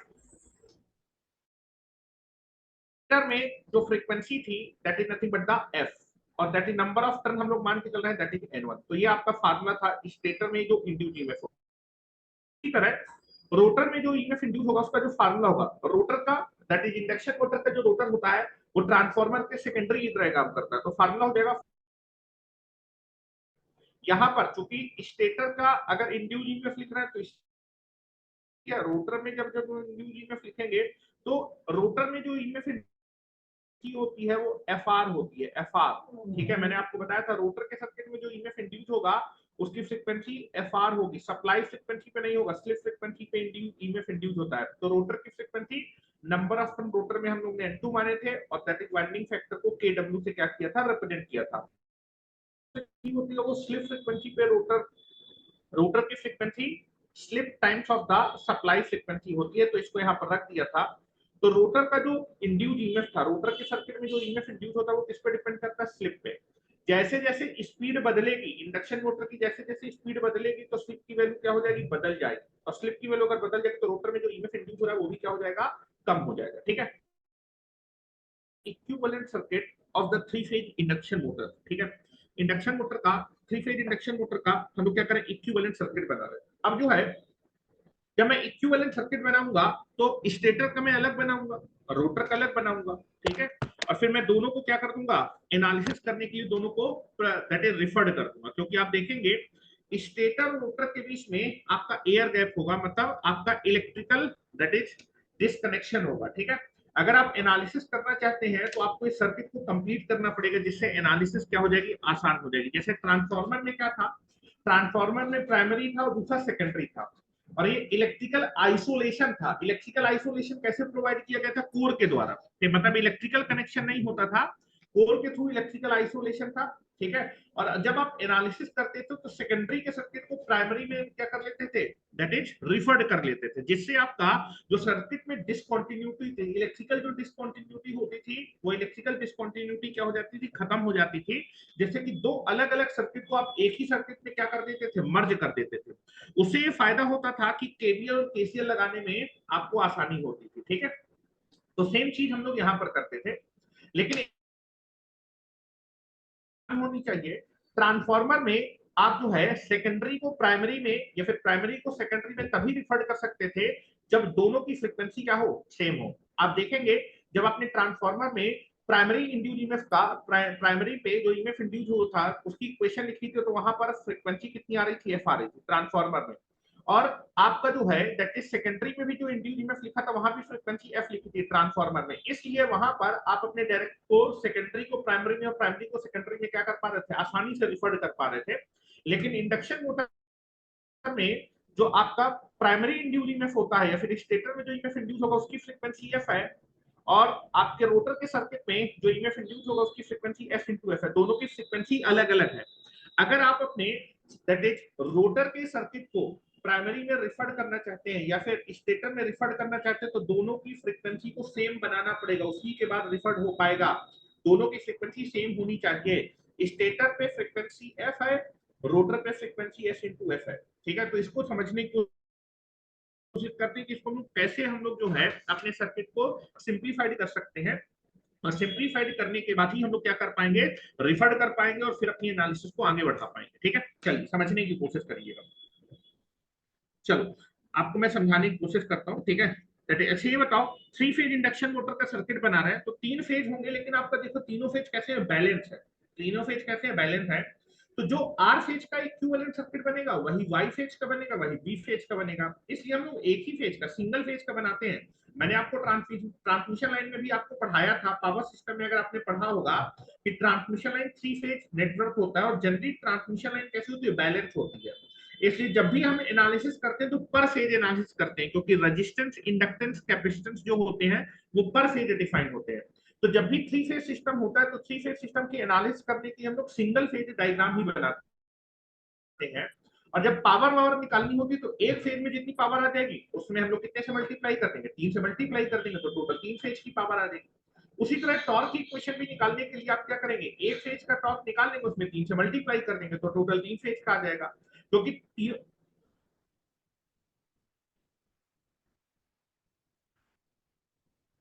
में जो फ्रीक्वेंसी थी that is nothing but the F, और that is number of turn हम लोग मान के चल रहे हैं दैट इज n1। तो ये आपका फार्मूला था स्टेटर में जो इंड्यूस्ड ईएमएफ होगा। इसी तरह रोटर में जो ईएमएफ इंड्यूस होगा उसका जो फार्मूला होगा रोटर का, दैट इज इंडक्शन मोटर का जो रोटर होता है वो ट्रांसफार्मर के सेकेंडरी की तरह काम करता है, तो फार्मूला हो जाएगा यहाँ पर, चूंकि स्टेटर का अगर इंड्यूस्ड ईएमएफ लिख रहा है तो क्या रोटर में जब जब इंड्यूस्ड ईएमएफ लिखेंगे तो रोटर में जो ईएमएफ की होती है वो एफ आर होती है, एफ आर, ठीक है। मैंने आपको बताया था रोटर के सर्किट में जो ईएमएफ इंड्यूस होगा उसकी फ्रीक्वेंसी एफ आर होगी, सप्लाई फ्रीक्वेंसी पे नहीं होगा, स्लिप फ्रीक्वेंसी पे ईएमएफ इंड्यूस होता है। तो रोटर की frequency number of turn rotor में हम लोग ने N2 माने थे, और दैट इज वाइंडिंग फैक्टर को KW से क्या किया था, रिप्रेजेंट किया था। होती है वो स्लिप फ्रीक्वेंसी पे रोटर, रोटर की frequency slip times of the supply frequency होती है, तो इसको यहाँ पर रख दिया था। तो रोटर का जो इंड्यूस ईएमएफ था, रोटर के सर्किट में जो ईएमएफ इंड्यूस होता है वो किस पे डिपेंड करता है, स्लिप पे। जैसे जैसे स्पीड बदलेगी इंडक्शन मोटर की, जैसे जैसे स्पीड बदलेगी तो स्लिप की वैल्यू क्या हो जाएगी, बदल जाएगी, और स्लिप की वैल्यू अगर बदल जाएगी तो रोटर में जो ईएमएफ इंड्यूस हो रहा है वो भी क्या हो जाएगा, कम हो जाएगा। ठीक है, equivalent circuit of the three phase induction motor. ठीक है, इंडक्शन मोटर का, थ्री फेज इंडक्शन मोटर का हम लोग क्या करें, इक्विवेलेंट सर्किट बना रहे हैं। अब जो है जब मैं इक्विवेलेंट सर्किट बनाऊंगा तो स्टेटर का मैं अलग बनाऊंगा और रोटर का अलग बनाऊंगा। ठीक है, और फिर मैं दोनों को क्या कर दूंगा, एनालिसिस करने के लिए दोनों को दैट इज रिफर्ड कर दूंगा, क्योंकि आप देखेंगे स्टेटर और रोटर के बीच में आपका एयर गैप होगा, मतलब आपका इलेक्ट्रिकल दैट इज डिसकनेक्शन होगा। ठीक है, अगर आप एनालिसिस करना चाहते हैं तो आपको इस सर्किट को कंप्लीट करना पड़ेगा, जिससे एनालिसिस क्या हो जाएगी, आसान हो जाएगी। जैसे ट्रांसफार्मर में क्या था, ट्रांसफार्मर में प्राइमरी था और दूसरा सेकेंडरी था, और ये इलेक्ट्रिकल आइसोलेशन था। इलेक्ट्रिकल आइसोलेशन कैसे प्रोवाइड किया गया था, कोर के द्वारा, मतलब इलेक्ट्रिकल कनेक्शन नहीं होता था, कोर के थ्रू इलेक्ट्रिकल आइसोलेशन था। ठीक है, और जब आप एनालिसिस करते थे तो सेकेंडरी के सर्किट को प्राइमरी में क्या कर लेते थे, दैट इज रिफर्ड कर लेते थे, जिससे आपका जो सर्किट में डिसकंटिन्यूटी थी, इलेक्ट्रिकल जो डिसकंटिन्यूटी होती थी, वो इलेक्ट्रिकल डिसकंटिन्यूटी क्या हो जाती थी, खत्म हो जाती थी। जैसे कि दो अलग अलग सर्किट को आप एक ही सर्किट में क्या कर देते थे, मर्ज कर देते थे। उससे ये फायदा होता था कि केवीएल और केसीएल लगाने में आपको आसानी होती थी। ठीक है, तो सेम चीज हम लोग यहाँ पर करते थे, लेकिन होनी चाहिए ट्रांसफार्मर में आप जो है सेकेंडरी को प्राइमरी में या फिर प्राइमरी को सेकेंडरी में तभी रिफर कर सकते थे जब दोनों की फ्रीक्वेंसी क्या हो, सेम हो। आप देखेंगे जब आपने ट्रांसफार्मर में प्राइमरी इंड्यूस ईएमएफ का, प्राइमरी पे जो ईएमएफ इंड्यूस हुआ था उसकी इक्वेशन लिखी थी, तो वहां पर फ्रीक्वेंसी कितनी आ रही थी, एफ आ रही थी ट्रांसफार्मर में। और आपका जो है दैट इज सेकेंडरी में भी जो इंड्यूस ईएमएफ लिखा था वहां भी फ्रीक्वेंसी एफ लिखी थी ट्रांसफार्मर में, इसलिए वहां पर आप अपने डायरेक्ट को सेकेंडरी को प्राइमरी में और प्राइमरी को सेकेंडरी में क्या कर पा रहे थे, आसानी से रिफर कर पा रहे थे। लेकिन इंडक्शन मोटर में जो आपका प्राइमरी इंड्यूस ईएमएफ होता है या फिर स्टेटर में जो ईएमएफ इंड्यूस होगा उसकी फ्रीक्वेंसी एफ है, और आपके रोटर के सर्किट में जो ईएमएफ इंड्यूस होगा उसकी फ्रीक्वेंसी एफ इंटू एफ है, दोनों की फ्रीक्वेंसी अलग अलग है। अगर आप अपने दैट इज रोटर के सर्किट को प्राइमरी में रिफर करना चाहते हैं या फिर स्टेटर में रिफर करना चाहते हैं तो दोनों की फ्रीक्वेंसी को सेम बनाना पड़ेगा, उसी के बाद रिफर हो पाएगा। दोनों की फ्रीक्वेंसी सेम होनी चाहिए, स्टेटर पे फ्रीक्वेंसी एफ है, रोटर पे फ्रीक्वेंसी एस इंटू एफ है। ठीक है, तो इसको समझने की कोशिश करते हैं कि इसको हम कैसे हम लोग जो है अपने सर्किट को सिंप्लीफाइड कर सकते हैं, और सिंप्लीफाइड करने के बाद ही हम लोग क्या कर पाएंगे, रिफर कर पाएंगे और फिर अपनी एनालिसिस को आगे बढ़ा पाएंगे। ठीक है, चलिए समझने की कोशिश करिएगा। चलो आपको मैं समझाने की कोशिश करता हूँ। ठीक है, अच्छा ये बताओ, थ्री फेज इंडक्शन मोटर का सर्किट बना रहे हैं तो तीन फेज होंगे, लेकिन आपका देखो तीनों फेज कैसे बैलेंस है, तीनों फेज कैसे बैलेंस है। तो जो आर फेज का इक्विवेलेंट सर्किट बनेगा वही वाई फेज का बनेगा, वही बी फेज का बनेगा, इसलिए हम लोग एक ही फेज का, सिंगल फेज का बनाते हैं। मैंने आपको ट्रांसमिशन लाइन में भी आपको पढ़ाया था, पावर सिस्टम में अगर आपने पढ़ा होगा कि transmission line three phase network होता है, और जनरली ट्रांसमिशन लाइन कैसी होती है, बैलेंस होती है। इसलिए जब भी हम एनालिसिस करते हैं तो पर फेज एनालिसिस करते हैं, क्योंकि रेजिस्टेंस, इंडक्टेंस, कैपेसिटेंस जो होते हैं वो पर फेज डिफाइन होते हैं। तो जब भी थ्री फेज सिस्टम होता है तो थ्री फेज सिस्टम की एनालिसिस करने के लिए हम लोग सिंगल फेज डायग्राम ही बनाते हैं। और जब पावर वावर निकालनी होगी तो एक फेज में जितनी पावर आ जाएगी उसमें हम लोग कितने से मल्टीप्लाई कर देंगे, तीन से मल्टीप्लाई कर देंगे, तो टोटल तीन फेज की पावर आ जाएगी। उसी तरह टॉर्क की इक्वेशन भी निकालने के लिए आप क्या करेंगे, एक फेज का टॉर्क निकाल लेंगे, उसमें तीन से मल्टीप्लाई कर देंगे तो टोटल तीन फेज का आ जाएगा। क्योंकि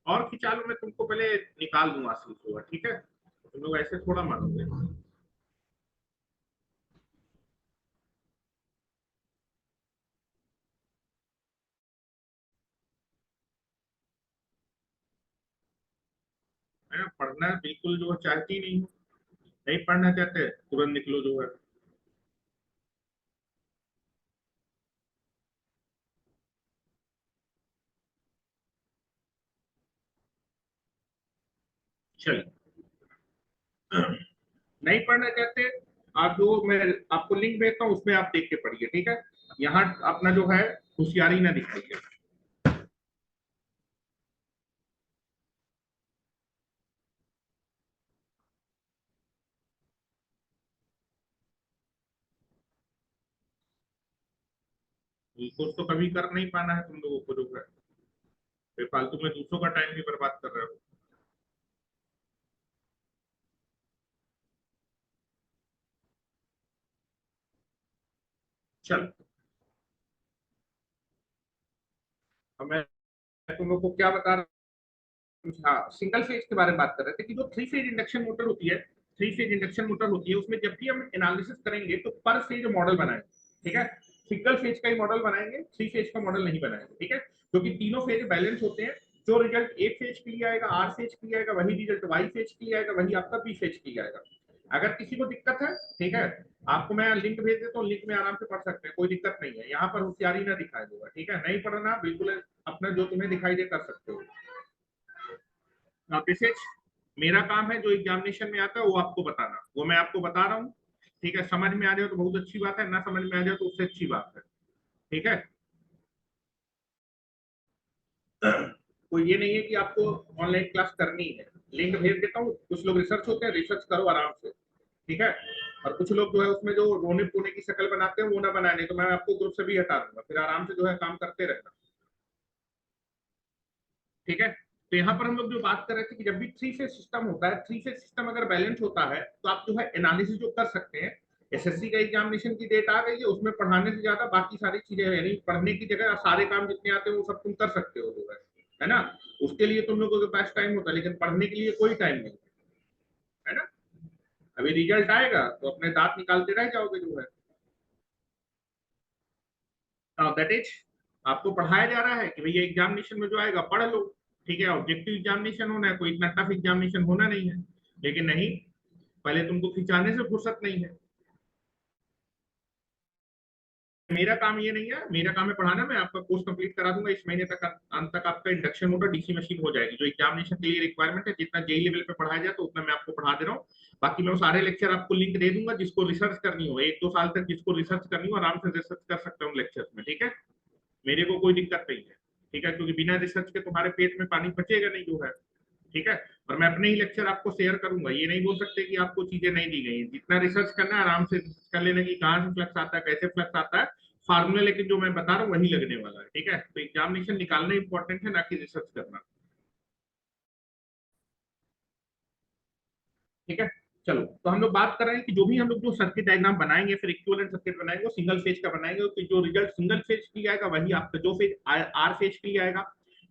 और खिंचा लो, मैं तुमको पहले निकाल दूंगा असली होगा। ठीक है, तुम लोग ऐसे थोड़ा मानोगे। मैं पढ़ना बिल्कुल जो चाहती नहीं हूँ, नहीं पढ़ना चाहते तुरंत निकलो जो है। चलिए, नहीं पढ़ना चाहते आप, जो मैं आपको लिंक भेजता हूँ उसमें आप देख के पढ़िए। ठीक है, यहाँ अपना जो है होशियारी ना दिखाइए। कुछ तो कभी कर नहीं पाना है तुम लोगों को जो है। बेफालतू में दूसरों का टाइम भी बर्बाद कर रहे हो। चल, अब मैं तुम लोग को क्या बता रहा हूँ, हाँ सिंगल फेज के बारे में बात कर रहे थे कि जो थ्री फेज इंडक्शन मोटर होती है, थ्री फेज इंडक्शन मोटर होती है, उसमें जब भी हम एनालिसिस करेंगे तो पर फेज मॉडल बनाएंगे, ठीक है। सिंगल फेज का ही मॉडल बनाएंगे, थ्री फेज का मॉडल नहीं बनाएंगे, ठीक है, क्योंकि तीनों फेज बैलेंस होते हैं। जो रिजल्ट ए फेज के लिए आएगा, आर फेज के लिए आएगा, वही रिजल्ट वाई फेज के लिए आएगा, वही आपका बी फेज के लिए आएगा। अगर किसी को दिक्कत है, ठीक है, आपको मैं लिंक भेज देता हूँ, लिंक में आराम से पढ़ सकते हैं, कोई दिक्कत नहीं है, यहाँ पर होशियारी ना दिखाई दूंगा, ठीक है, नहीं पढ़ना बिल्कुल अपना जो तुम्हें दिखाई दे कर सकते हो। दिस इज मेरा काम है, जो एग्जामिनेशन में आता है वो आपको बताना, वो मैं आपको बता रहा हूँ, ठीक है। समझ में आ जाए तो बहुत अच्छी बात है, ना समझ में आ जाए तो उससे अच्छी बात है, ठीक है। कोई ये नहीं है कि आपको ऑनलाइन क्लास करनी है, लिंक भेज देता हूँ, कुछ लोग रिसर्च होते हैं, रिसर्च करो आराम से, ठीक है। और कुछ लोग जो है उसमें जो रोने पोने की शक्ल बनाते हैं वो ना बनाने, तो मैं आपको ग्रुप से भी हटा दूंगा, फिर आराम से जो है काम करते रहना, ठीक है। तो यहाँ पर हम लोग जो बात कर रहे थे कि जब भी थ्री फेज सिस्टम होता है, थ्री फेज सिस्टम अगर बैलेंस होता है तो आप जो है एनालिसिस जो कर सकते हैं। एसएससी का एग्जामिनेशन की डेट आ गई है, उसमें पढ़ाने से ज्यादा बाकी सारी चीजें, यानी पढ़ने की जगह सारे काम जितने आते हैं वो सब तुम कर सकते हो जो है ना। उसके लिए तुम लोगों के पास टाइम होता है, लेकिन पढ़ने के लिए कोई टाइम नहीं, है ना। अभी रिजल्ट आएगा तो अपने दांत निकालते रह जाओगे जो है। दैट इज आपको पढ़ाया जा रहा है कि भैया एग्जामिनेशन में जो आएगा पढ़ लो, ठीक है। ऑब्जेक्टिव एग्जामिनेशन होना है, कोई इतना टफ एग्जामिनेशन होना नहीं है, लेकिन नहीं, पहले तुमको खिंचाने से फुर्सत नहीं है। मेरा काम ये नहीं है, मेरा काम है पढ़ाना, मैं आपका कोर्स कंप्लीट करा दूंगा इस महीने तक, अंत तक आपका इंडक्शन मोटर डीसी मशीन हो जाएगी, जो एग्जामिनेशन के लिए रिक्वायरमेंट है, जितना जेई लेवल पे पढ़ाया जाए तो उतना मैं आपको पढ़ा दे रहा हूँ। बाकी मैं वो सारे लेक्चर आपको लिंक दे दूंगा, जिसको रिसर्च करनी हो, एक दो साल तक जिसको रिसर्च करनी हो आराम से रिसर्च कर सकते हो लेक्चर्स में, ठीक है। मेरे को कोई दिक्कत नहीं है, ठीक है, क्योंकि बिना रिसर्च के तुम्हारे पेट में पानी बचेगा नहीं जो है, ठीक है। और मैं अपने ही लेक्चर आपको शेयर करूंगा, ये नहीं बोल सकते कि आपको चीजें नहीं दी गई, जितना रिसर्च करना है आराम से कर लेना कि कहाँ से फ्लक्स आता है, कैसे फ्लक्स आता है, फार्मूला लेकिन जो मैं बता रहा हूँ वही लगने वाला है, ठीक है। तो एग्जामिनेशन निकालना इंपॉर्टेंट है, ना कि रिसर्च करना, ठीक है। चलो, तो हम लोग बात कर रहे हैं कि जो भी हम लोग जो सर्किट डायग्राम बनाएंगे, फिर इक्विवेलेंट सर्किट बनाएंगे, वो सिंगल फेज का बनाएंगे, तो जो रिजल्ट सिंगल फेज के लिए आएगा वही आपका जो फेज आर फेज के लिए आएगा,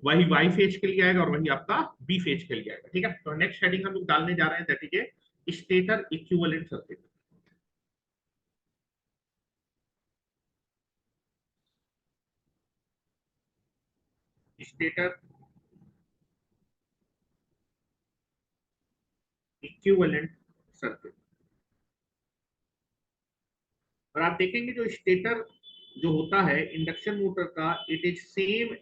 वही वाई फेज के लिए आएगा, और वही आपका बी फेज के लिए आएगा, ठीक है। तो नेक्स्ट हेडिंग हम लोग डालने जा रहे हैं, that is stator equivalent circuit. Stator equivalent circuit. और आप देखेंगे जो स्टेटर जो होता है इंडक्शन मोटर का, it is same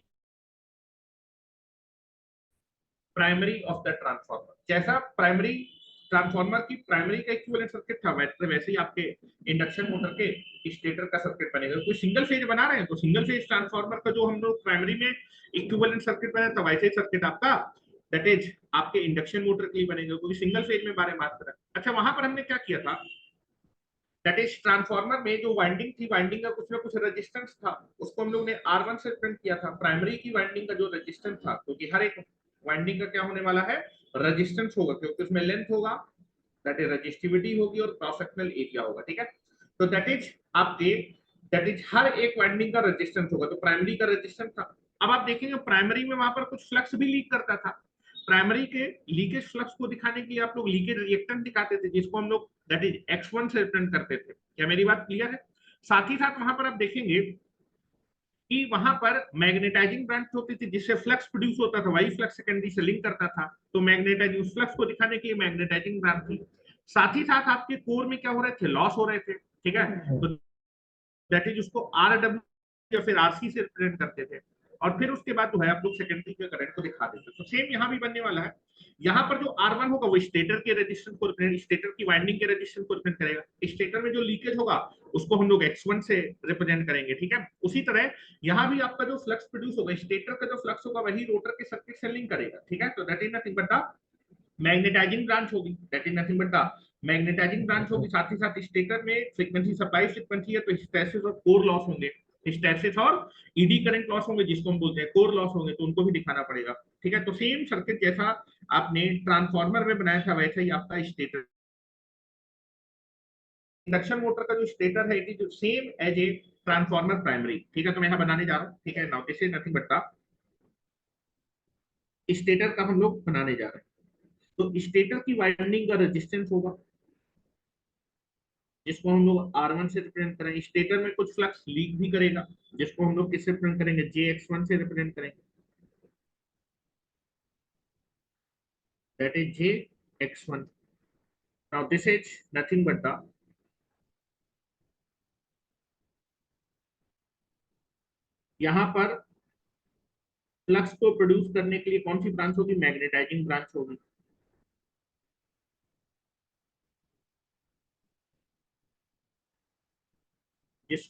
primary of the transformer, जैसा प्राइमरी ट्रांसफार्मर की प्राइमरी का इक्विवेलेंट सर्किट था, वैसे ही आपके इंडक्शन मोटर के स्टेटर का सर्किट बनेगा। कोई सिंगल फेज बना रहे हैं तो सिंगल फेज ट्रांसफार्मर का जो हम लोग प्राइमरी में इक्विवेलेंट सर्किट बनाए था, वैसे ही सर्किट आपका दैट इज आपके इंडक्शन मोटर के लिए बनेगा, क्योंकि सिंगल फेज में बारे में बात करें। अच्छा, वहां पर हमने क्या किया था, दैट इज ट्रांसफार्मर में जो वाइंडिंग थी, वाइंडिंग का कुछ ना कुछ रेजिस्टेंस था, उसको हम लोग ने R1 से प्रिंट किया था, प्राइमरी की वाइंडिंग का जो रेजिस्टेंस था, क्योंकि हर एक वाइंडिंग का क्या होने वाला है, रेजिस्टेंस होगा, क्योंकि उसमें लेंथ होगा, दैट इज रेजिस्टिविटी होगी, और क्रॉस सेक्शनल एरिया होगा, ठीक है। तो दैट इज आपके, दैट इज हर एक वाइंडिंग का रेजिस्टेंस होगा, तो प्राइमरी का रेजिस्टेंस था। अब आप देखेंगे प्राइमरी में वहां पर कुछ फ्लक्स भी लीक करता था, प्राइमरी के लीकेज फ्लक्स को दिखाने के लिए आप लोग लीकेज रिएक्टेंट दिखाते थे, जिसको हम लोग दैट इज X1 से रिप्रेजेंट करते थे। क्या मेरी बात क्लियर है? साथ ही साथ वहां पर आप देखेंगे कि वहां पर मैग्नेटाइजिंग ब्रांच होती थी, जिससे फ्लक्स प्रोड्यूस होता था, वही फ्लक्स सेकेंडरी से लिंक करता था, तो मैग्नेटाइजिंग फ्लक्स को दिखाने के लिए मैग्नेटाइजिंग ब्रांच थी। साथ ही साथ आपके कोर में क्या हो रहे थे, लॉस हो रहे थे, ठीक है, तो दैट इज उसको RW या फिर RC से रिप्रेजेंट करते थे। और फिर उसके बाद जो है आप लोग सेकेंडरी के करंट को दिखा देते, तो सेम यहाँ भी बनने वाला है। यहाँ पर जो R1 होगा वो स्टेटर के रेजिस्टेंस को रिप्रेजेंट, स्टेटर की वाइंडिंग के रेजिस्टेंस को रिप्रेजेंट करेगा। स्टेटर में जो लीकेज होगा उसको हम लोग X1 से रिप्रेजेंट करेंगे, ठीक है। उसी तरह यहाँ भी आपका जो फ्लक्स प्रोड्यूस होगा, स्टेटर का जो फ्लक्स होगा वही रोटर के सर्किट से लिंक करेगा, ठीक है। तो that is nothing but the magnetising branch होगी, that is nothing but the magnetising branch होगी। साथ ही साथ स्टेटर में फ्रीक्वेंसी सप्लाई फ्रीक्वेंसी है, तो हिस्टैरिसीस और कोर लॉस होंगे, हिस्टैरिसीस और ईडी करंट लॉस होंगे जिसको हम बोलते हैं कोर लॉस होंगे, तो उनको भी दिखाना पड़ेगा। ठीक है, तो सेम सर्किट जैसा आपने ट्रांसफार्मर में बनाया था वैसा ही आपका स्टेटर, इंडक्शन मोटर का जो स्टेटर है it is same as a transformer primary. ठीक है, तो मैं यहाँ बनाने जा रहा हूँ। ठीक है, now this is nothing but the stator का हम लोग बनाने जा रहे हैं। तो स्टेटर की वाइंडिंग का रेजिस्टेंस होगा जिसको हम लोग R1 से रिप्रेजेंट करेंगे। स्टेटर में कुछ फ्लक्स लीक भी करेगा जिसको हम लोग किससे रिप्रेजेंट करेंगे, JX1 से रिप्रेजेंट करेंगे, that is JX1। Now this is nothing but the यहाँ पर फ्लक्स को प्रोड्यूस करने के लिए कौन सी ब्रांच होगी, मैग्नेटाइजिंग ब्रांच होगी। जिस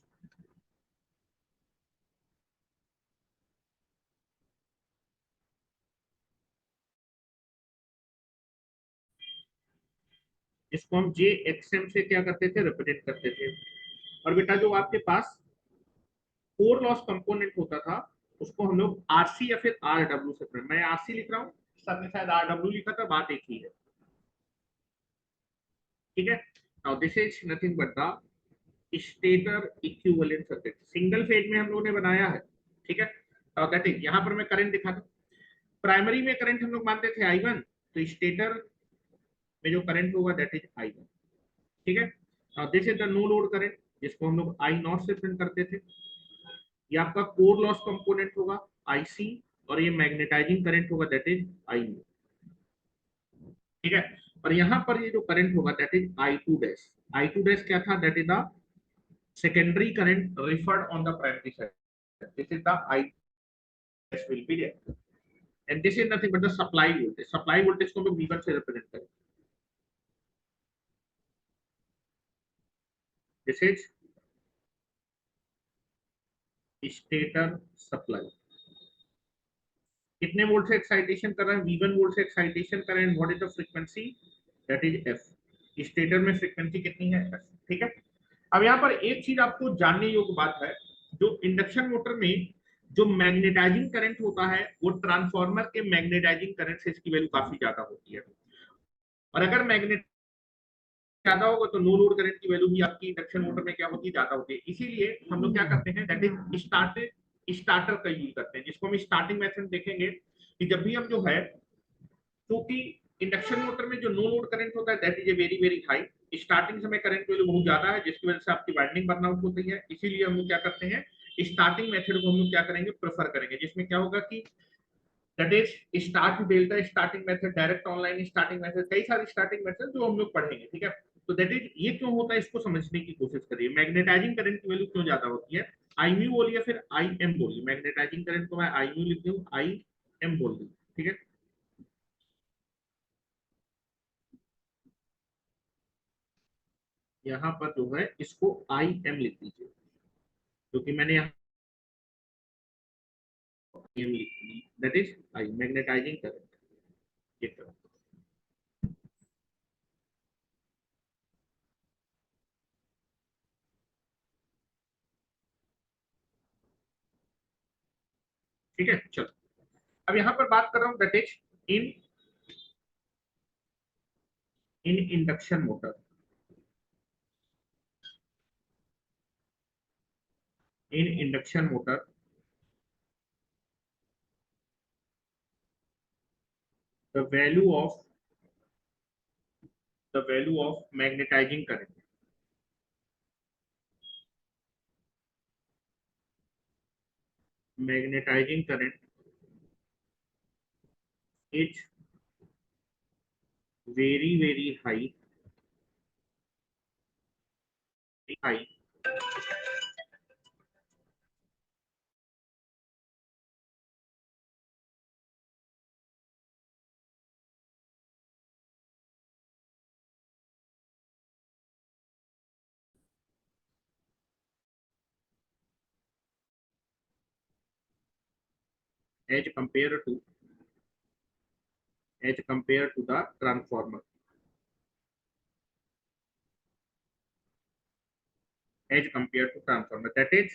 जिसको हम JXM से क्या करते थे, रिप्रेजेंट करते थे। और बेटा जो आपके पास कोर लॉस कंपोनेंट होता था उसको हम लोग RC या फिर RW से, मैं RC लिख रहा हूँ, सर ने शायद RW लिखा था, बात एक ही है। ठीक है, now this is nothing but the stator equivalent circuit, single phase में हम लोगों ने बनाया है। ठीक है, दैट इज यहाँ पर मैं करंट दिखा दूं। प्राइमरी में करंट हम लोग मानते थे I1, तो स्टेटर में जो करंट होगा दैट इज I1। ठीक है, now this is the no load current जिसको हम लोग I0 से प्रिंट करते थे। ये आपका कोर लॉस कंपोनेंट होगा IC, और ये मैग्नेटाइजिंग करंट होगा दैट इज IU। ठीक है, और यहाँ पर ये जो करंट होगा that is I2 dash. I2 dash क्या था, that is the secondary current referred on the primary side. This is the I dash will be there, and this is nothing but the supply voltage. Supply voltage को हम लोग V1 से represent करें। This is stator supply। कितने volt से excitation कर रहे हैं, V1 वोल्ट से एक्साइटेशन कर रहे हैं। What is the frequency, that is F। Stator में फ्रीक्वेंसी कितनी है, F। ठीक है, अब यहाँ पर एक चीज आपको जानने योग्य बात है, जो इंडक्शन मोटर में जो मैग्नेटाइजिंग करंट होता है वो ट्रांसफार्मर के मैग्नेटाइजिंग करंट से इसकी वैल्यू काफी ज्यादा होती है। और अगर मैग्नेट ज्यादा होगा तो नो लोड करंट की वैल्यू भी आपकी इंडक्शन मोटर में क्या होती है, ज्यादा होती है। इसीलिए हम लोग क्या करते हैं, दैट इज स्टार्टर का यूज करते हैं, जिसको हम स्टार्टिंग मेथड देखेंगे कि जब भी हम जो है, क्योंकि इंडक्शन मोटर में जो नो लोड करंट होता है that is a very very high, starting समय करंट वैल्यू बहुत ज्यादा है जिसकी वजह से आपकी वाइंडिंग बर्न आउट होती है। इसीलिए हम लोग क्या करते हैं, स्टार्टिंग मेथड को हम लोग क्या करेंगे, प्रेफर करेंगे, जिसमें क्या होगा कि that is start delta starting method, direct online starting method, कई सारे स्टार्टिंग मेथड जो हम लोग पढ़ेंगे। ठीक है, तो दैट इज ये क्यों होता है इसको समझने की कोशिश करिए। मैग्नेटाइजिंग करंट की वैल्यू क्यों ज्यादा होती है, आई म्यू बोलिए फिर आई एम बोलिए। मैग्नेटाइजिंग करंट को मैं आई म्यू लिख दूं, आई एम बोल दूं। ठीक है, यहाँ पर जो है इसको आई एम लिख दीजिए, क्योंकि मैंने यहाँ एम लिख दी, that is I magnetising current. ये करो। ठीक है, चलो अब यहाँ पर बात कर रहा हूँ that is in in induction motor. In induction motor the value of magnetizing current, magnetizing current is very very high as compared to the transformer, as compared to transformer, that is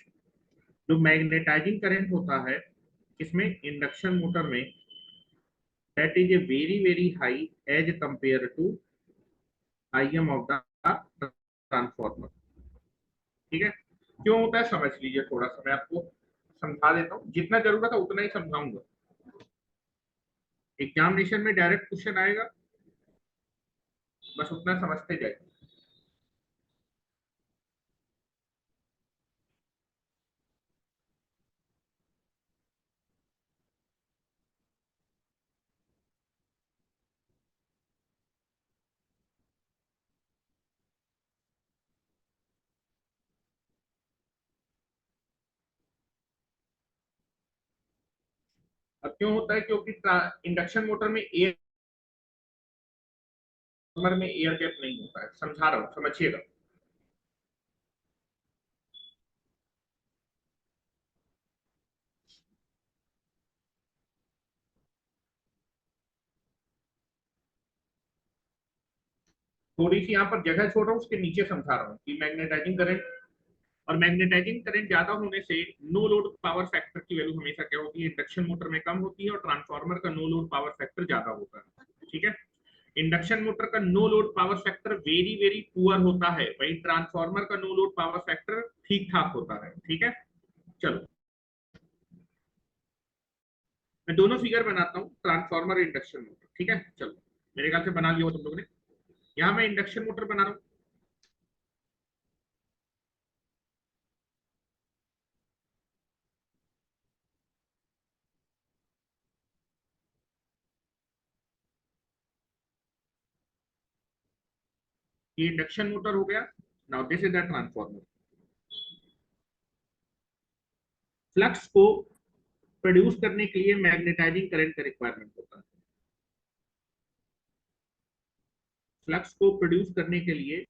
जो magnetizing current होता है इसमें induction motor में, that is a very very high as compare to IM of the transformer. ठीक है, क्यों होता है समझ लीजिए, थोड़ा सा मैं आपको समझा देता हूँ, जितना जरूरत है उतना ही समझाऊंगा। एग्जामिनेशन में डायरेक्ट क्वेश्चन आएगा, बस उतना समझते जाइए। अब क्यों होता है, क्योंकि इंडक्शन मोटर में एयर में एयर गैप नहीं होता है, समझा रहा हूँ समझिएगा। थोड़ी सी यहाँ पर जगह छोड़ रहा हूँ, उसके नीचे समझा रहा हूँ कि मैग्नेटाइजिंग करंट, और मैग्नेटाइजिंग करंट ज्यादा होने से नो लोड पावर फैक्टर की वैल्यू हमेशा क्या होती है, इंडक्शन मोटर में कम होती है, और ट्रांसफार्मर का नो लोड पावर फैक्टर ज्यादा होता है। ठीक है, इंडक्शन मोटर का no load power factor very very poor होता है, वही ट्रांसफार्मर का नो लोड पावर फैक्टर ठीक ठाक होता है। ठीक है, चलो मैं दोनों फिगर बनाता हूँ, ट्रांसफार्मर इंडक्शन मोटर। ठीक है, चलो मेरे ख्याल से बना लिया हो तुम लोगों ने। यहाँ मैं इंडक्शन मोटर बना रहा हूँ। ये इंडक्शन मोटर हो गया। Now this is the transformer. Flux को प्रोड्यूस करने के लिए मैग्नेटाइजिंग करंट का रिक्वायरमेंट होता है। फ्लक्स को प्रोड्यूस करने के लिए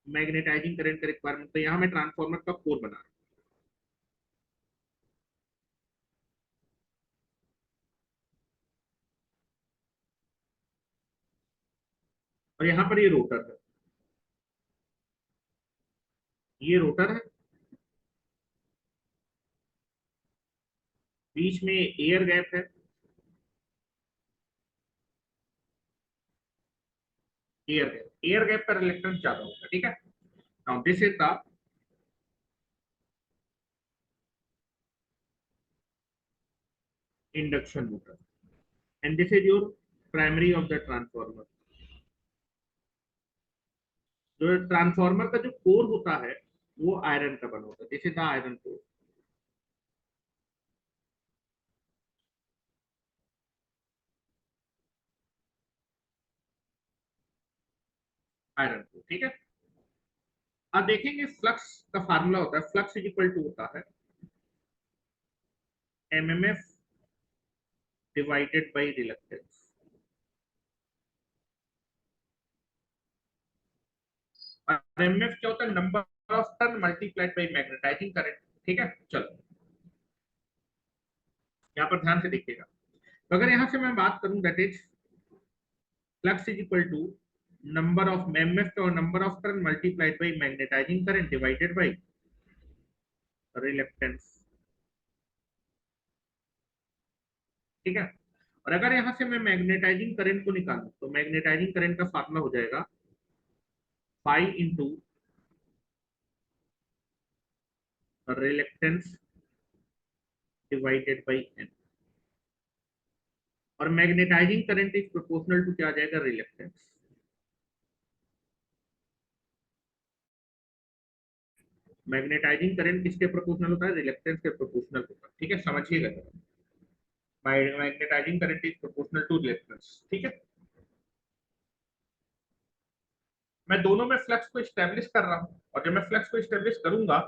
मैग्नेटाइजिंग करंट का रिक्वायरमेंट, तो यहाँ मैं ट्रांसफार्मर का कोर बना रहा हूँ, और यहाँ पर ये रोटर है, ये रोटर है, बीच में एयर गैप है, एयर गैप का रिलेक्टेंस ज्यादा होगा। ठीक है, now this is the induction motor and this is your primary of the transformer. जो ट्रांसफार्मर का जो कोर होता है वो आयरन का बना होता है, this is the iron core. Iron core, ठीक है। अब देखेंगे फ्लक्स का फार्मूला होता है, फ्लक्स इज इक्वल टू होता है एमएमएफ डिवाइडेड बाई रिलक्टेंस। और एमएफ क्या होता है, number of turn multiplied by magnetising current. ठीक है, चलो यहाँ पर ध्यान से देखिएगा। तो अगर यहाँ से मैं बात करूं, that is flux is equal to number of MF और number of turn multiplied by magnetising current divided by reluctance. ठीक है, और अगर यहाँ से मैं मैग्नेटाइजिंग करंट को निकालूं, तो मैग्नेटाइजिंग करंट का फार्मूला हो जाएगा phi into reluctance divided by N. और magnetising current is proportional to क्या आ जाएगा, रिलक्टेंस। मैग्नेटाइजिंग करंट किसके प्रोपोर्शनल होता है, रिलक्टेंस के प्रोपोर्शनल होता है। ठीक है, समझिएगा, magnetizing current is proportional to reluctance. ठीक है, मैं दोनों में फ्लक्स को स्टैब्लिश कर रहा हूं, और जब मैं फ्लक्स को स्टैब्लिश करूंगा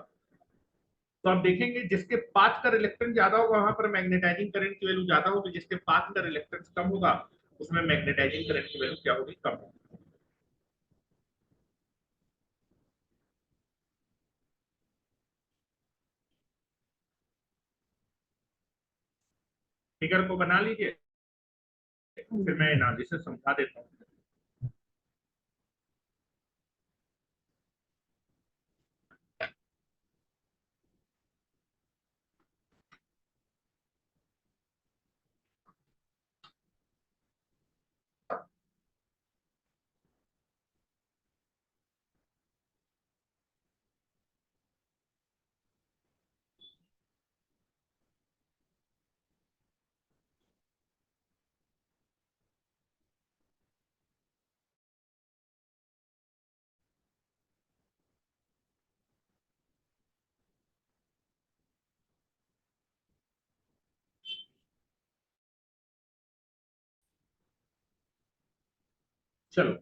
तो आप देखेंगे जिसके पाथ का रिलेक्टेंस ज्यादा होगा वहां पर मैग्नेटाइजिंग करंट की वैल्यू ज्यादा होगी, जिसके पाथ का रिलेक्टेंस कम होगा उसमें मैग्नेटाइजिंग करंट की वैल्यू क्या होगी, कम होगी। फिगर को बना लीजिए, फिर मैं एनालिसिस समझा देता हूँ। चलो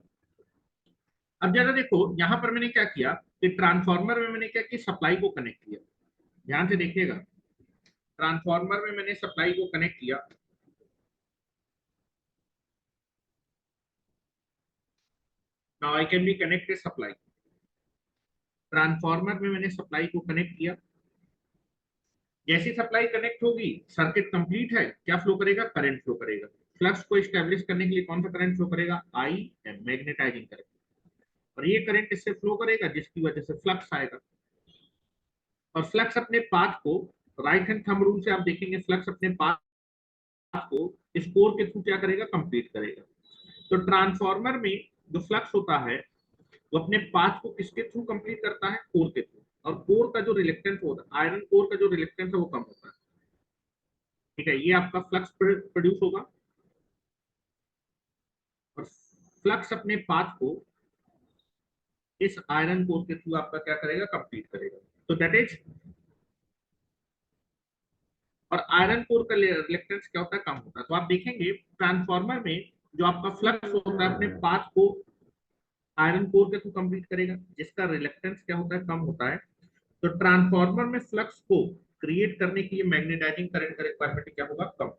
अब जरा देखो, यहां पर मैंने क्या किया कि ट्रांसफार्मर में मैंने क्या किया, सप्लाई को कनेक्ट किया। ध्यान से देखिएगा, ट्रांसफार्मर में मैंने सप्लाई को कनेक्ट किया। Now I can be connected supply. Transformer में मैंने सप्लाई को कनेक्ट किया। जैसी सप्लाई कनेक्ट होगी, सर्किट कंप्लीट है, क्या फ्लो करेगा, करंट फ्लो करेगा। फ्लक्स को स्टैब्लिश करने के लिए कौन सा करंट फ्लो करेगा, आई एम, मैग्नेटाइजिंग करंट। और ये करंट इससे फ्लो करेगा जिसकी वजह से फ्लक्स आएगा। और फ्लक्स अपने पाथ को, राइट हैंड थंब रूल से आप देखेंगे, फ्लक्स अपने पाथ को इस कोर के थ्रू क्या करेगा, कंप्लीट करेगा। तो ट्रांसफार्मर में जो फ्लक्स होता है वो अपने पाथ को किसके थ्रू कंप्लीट करता है, कोर के थ्रू। और कोर का जो रिलेक्टेंस होता है, आयरन कोर का जो रिलेक्टेंस है वो कम होता है। ठीक है, ये आपका फ्लक्स प्रोड्यूस होगा। और फ्लक्स अपने पाथ को इस आयरन कोर के थ्रू आपका क्या करेगा, कंप्लीट करेगा। तो दैट इज, और आयरन कोर का रिलेक्टेंस क्या होता है, कम होता है। तो आप देखेंगे ट्रांसफार्मर में जो आपका फ्लक्स होता है अपने पाथ को आयरन कोर के थ्रू कंप्लीट करेगा, जिसका रिलेक्टेंस क्या होता है, कम होता है। तो ट्रांसफार्मर में फ्लक्स को क्रिएट करने के लिए मैग्नेटाइजिंग करंट का रिक्वायरमेंट क्या होगा, कम।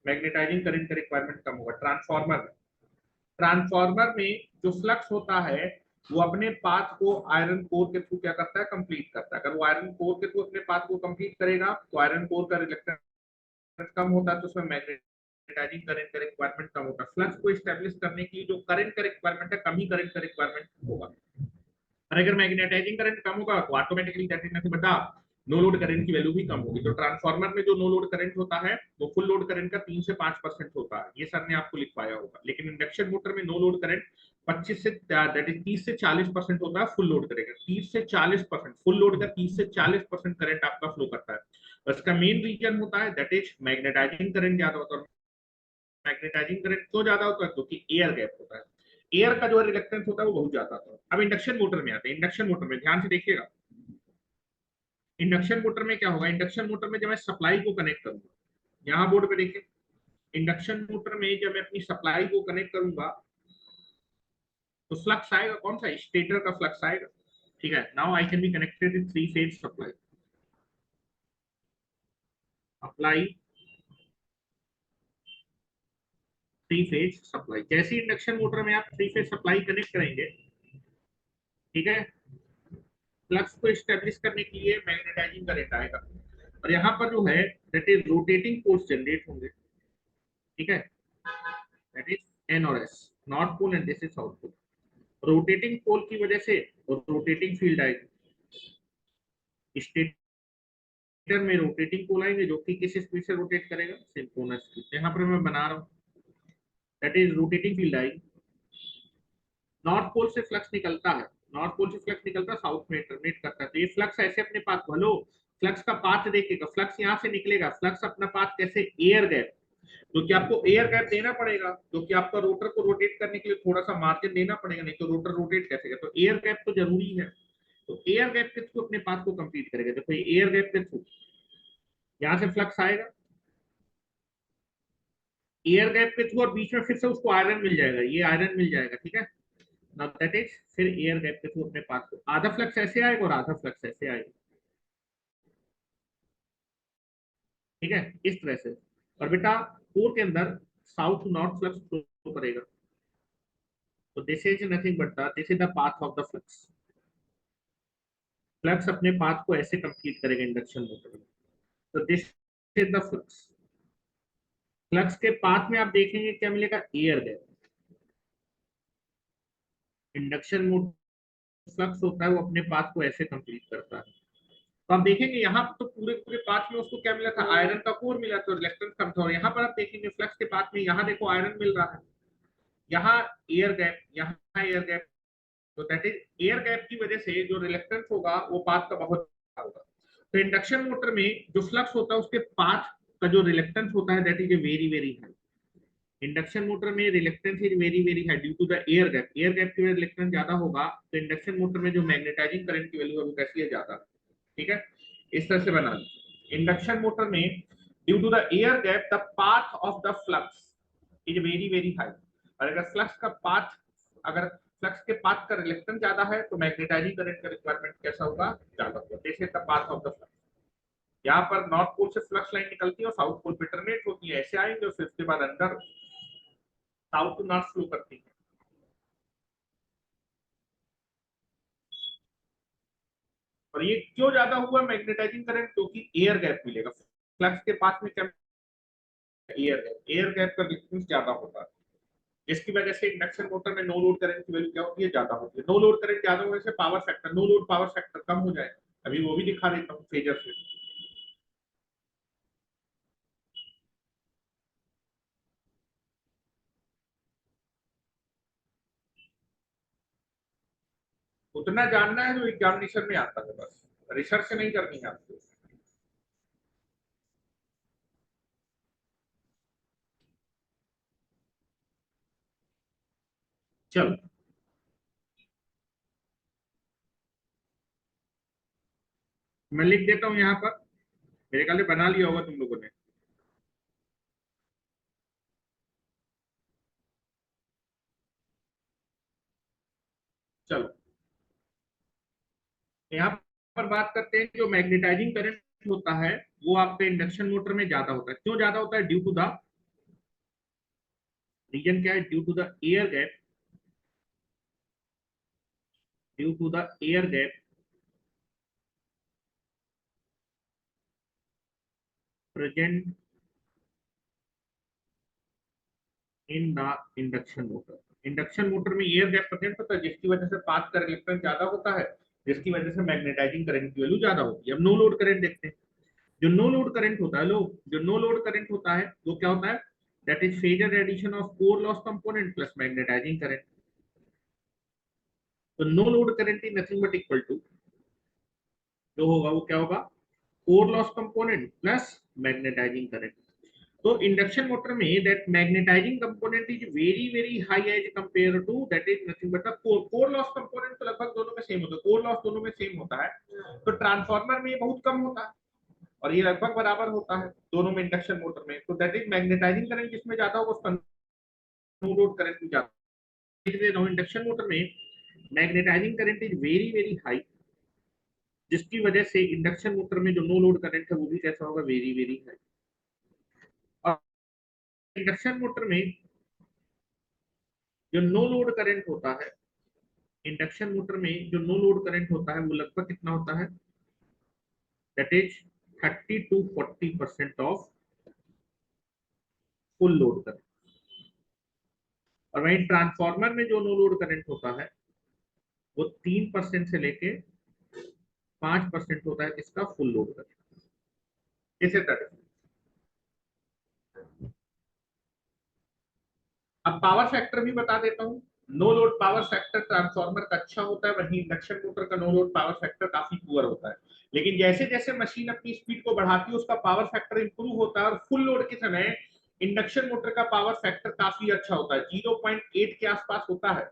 मैग्नेटाइजिंग करंट का रिक्वायरमेंट कम होगा ट्रांसफार्मर में। ट्रांसफार्मर में जो फ्लक्स होता है वो अपने पाथ को आयरन कोर के थ्रू क्या करता है, कंप्लीट करता है। अगर वो आयरन कोर के थ्रू अपने पाथ को कंप्लीट करेगा तो आयरन कोर का रिलेक्टेंस कम होता है, तो उसमें मैग्नेटाइजिंग करंट का रिक्वायरमेंट कम होता है। फ्लक्स को एस्टेब्लिश करने की जो करंट का रिक्वायरमेंट है, कम ही करंट का रिक्वायरमेंट होगा। और अगर मैग्नेटाइजिंग करंट कम होगा तो automatically that is nothing but no load current की वैल्यू भी कम होगी। तो ट्रांसफार्मर में जो नो लोड करंट होता है वो फुल लोड करंट का 3 से 5% होता है, ये सर ने आपको लिखवाया होगा। लेकिन इंडक्शन मोटर में नो लोड करंट 25 से दैट इज 30 से 40% होता है फुल लोड करेगा। 30 से 40%, फुल लोड का 30 से 40% करंट आपका फ्लो करता है। इसका मेन रीजन होता है दैट इज मैग्नेटाइजिंग करंट ज्यादा होता है। मैग्नेटाइजिंग करंट क्यों ज्यादा होता है, क्योंकि एयर गैप होता है। एयर का जो रिलेक्टेंस होता है वो बहुत ज्यादा होता है। अब इंडक्शन मोटर में आते हैं। इंडक्शन मोटर में ध्यान से देखिएगा, इंडक्शन मोटर में क्या होगा, इंडक्शन मोटर में जब मैं सप्लाई को कनेक्ट करूंगा, यहाँ बोर्ड पे देखिए, इंडक्शन मोटर में जब मैं अपनी सप्लाई को कनेक्ट करूंगा तो फ्लक्स आएगा, कौन सा, स्टेटर का फ्लक्स आएगा। ठीक है, now I can be connected with 3 phase supply. Apply 3 phase supply. जैसे इंडक्शन मोटर में आप 3 फेज सप्लाई कनेक्ट करेंगे, ठीक है, फ्लक्स को एस्टेब्लिश करने के लिए मैग्नेटाइजिंग करंट आएगा। और यहाँ पर जो है that is rotating force generate होंगे। ठीक है, दैट इज एन और S, north pole and this is south pole. Rotating pole की वजह से रोटेटिंग फील्ड आएगी। स्टेटर में रोटेटिंग पोल आएंगे जो कि किस स्पीड से रोटेट करेगा, सिंक्रोनस स्पीड। यहाँ पर मैं बना रहा हूँ, दैट इज रोटेटिंग फील्ड आएगी। नॉर्थ पोल से फ्लक्स निकलता है, नॉर्थ पोल से फ्लक्स निकलता है, साउथ में टर्मिनेट करता है। तो ये फ्लक्स ऐसे अपने पाथ, हेलो, फ्लक्स का पाथ देखिएगा, फ्लक्स यहाँ से निकलेगा, फ्लक्स अपना पाथ कैसे, एयर गैप। क्योंकि आपको एयर गैप देना पड़ेगा, क्योंकि आपका रोटर को रोटेट करने के लिए थोड़ा सा मार्जिन देना पड़ेगा, नहीं तो रोटर रोटेट कैसे करेगा। तो एयर गैप तो जरूरी है। तो एयर गैप के थ्रू अपने पाथ को कंप्लीट करेगा। देखो ये एयर गैप के थ्रू यहाँ से फ्लक्स आएगा एयर गैप के थ्रू, और बीच में फिर से उसको आयरन मिल जाएगा, ये आयरन मिल जाएगा। ठीक है, नाउ दैट इज, फिर एयर गैप के थ्रू अपने पाथ को, आधा फ्लक्स ऐसे आएगा और आधा फ्लक्स ऐसे आएगा। ठीक है, इस तरह से। और बेटा कोर के अंदर south to north flux flow करेगा। तो this is nothing but this is the path of the flux. Flux अपने पाथ को ऐसे कंप्लीट करेगा इंडक्शन मोटर में। तो this is the flux. Flux के पाथ में आप देखेंगे क्या मिलेगा, air gap. Induction motor flux होता है वो अपने पाथ को ऐसे कंप्लीट करता है। तो आप देखेंगे यहाँ तो पूरे पूरे पाथ में उसको क्या मिला था, आयरन का कोर मिला, तो रिलेक्टेंस कम था। और यहाँ पर आप देखेंगे फ्लक्स के पाथ में, यहाँ देखो आयरन मिल रहा है, यहाँ एयर गैप, यहाँ एयर गैप। तो दैट इज एयर गैप की वजह से जो रिलेक्टेंस होगा वो पाथ का बहुत होगा। तो इंडक्शन मोटर में जो फ्लक्स होता है उसके पाथ का जो रिलेक्टेंस होता है that is a very very high. Induction motor में reluctance is very very high due to the air gap. Air gap की वजह से रिलेक्टेंस ज्यादा होगा, तो इंडक्शन मोटर में जो मैग्नेटाइजिंग करंट की वैल्यू है वो कैसी है, ज्यादा। ठीक है, इस तरह से बना लीजिए। इंडक्शन मोटर में due to the air gap the path of the flux is very very high. और अगर फ्लक्स का पाथ अगर फ्लक्स के पाथ का रिलेक्टेंस ज्यादा है तो मैग्नेटाइजिंग करंट का रिक्वायरमेंट कैसा होगा, ज्यादा होगा। जैसे the path of the flux, यहाँ पर नॉर्थ पोल से फ्लक्स लाइन निकलती है और साउथ पोल पे टर्मिनेट होती है, ऐसे आएंगे और फिर उसके बाद अंदर साउथ टू नॉर्थ फ्लो करती है। और ये क्यों ज्यादा हुआ मैग्नेटाइजिंग करंट, क्योंकि एयर गैप मिलेगा फ्लक्स के पास में, क्या एयर गैप का डिस्टेंस ज्यादा होता है, जिसकी वजह से इंडक्शन मोटर में नो लोड करंट की वैल्यू क्या होती है, ज्यादा होती है। नो लोड करंट ज्यादा होने से power factor, no load power factor कम हो जाए, अभी वो भी दिखा देता हूँ फेजर से। उतना जानना है जो एग्जामिनेशन में आता है, बस रिसर्च नहीं करनी है आपको। चलो मैं लिख देता हूँ यहाँ पर, मेरे ख्याल से बना लिया होगा तुम लोगों ने। चलो यहाँ पर बात करते हैं, जो मैग्नेटाइजिंग करंट होता है वो आपके इंडक्शन मोटर में ज्यादा होता है। क्यों ज्यादा होता है, ड्यू टू द रीजन क्या है, due to the air gap, due to the air gap present in the induction motor. Induction motor में एयर गैप प्रेजेंट होता है, जिसकी वजह से पाथ का रिलेक्टेंस ज्यादा होता है, जिसकी वजह से मैग्नेटाइजिंग करंट की वैल्यू ज्यादा होती है। अब नो लोड करंट देखते हैं। जो नो लोड करंट होता है, लोग जो नो लोड करंट होता है वो क्या होता है, that is phasor addition of core loss component plus magnetising current. तो no load current is nothing but equal to, जो होगा वो क्या होगा, core loss component plus magnetising current. तो इंडक्शन मोटर में that magnetising component is very very high as compare to that is nothing but the core. Core loss component तो लगभग दोनों में सेम होता है, कोर लॉस दोनों में सेम होता है। तो ट्रांसफार्मर में ये बहुत कम होता है और ये लगभग बराबर होता है दोनों में इंडक्शन मोटर में। तो दैट इज मैग्नेटाइजिंग करंट जिसमें ज्यादा होगा उसका नो लोड करंट भी ज्यादा। इंडक्शन मोटर में magnetizing current is very very high, जिसकी वजह से इंडक्शन मोटर में जो नो लोड करंट है वो भी कैसा होगा, वेरी वेरी हाई। और इंडक्शन मोटर में जो नो लोड करंट होता है, इंडक्शन मोटर में जो नो लोड करंट होता है वो लगभग कितना होता है, that is 30 to 40% of full load current. और वहीं ट्रांसफार्मर में जो नो लोड करंट होता है वो 3% से लेके 5% होता है इसका फुल लोड करंट। इसे तक अब पावर फैक्टर भी बता देता हूँ। No load power factor transformer का अच्छा होता है, वहीं इंडक्शन मोटर का नो लोड पावर फैक्टर काफी पुअर होता है। लेकिन जैसे जैसे मशीन अपनी स्पीड को बढ़ाती है उसका पावर फैक्टर इंप्रूव होता है, और फुल लोड के समय इंडक्शन मोटर का पावर फैक्टर काफी अच्छा होता है, 0.8 के आसपास होता है।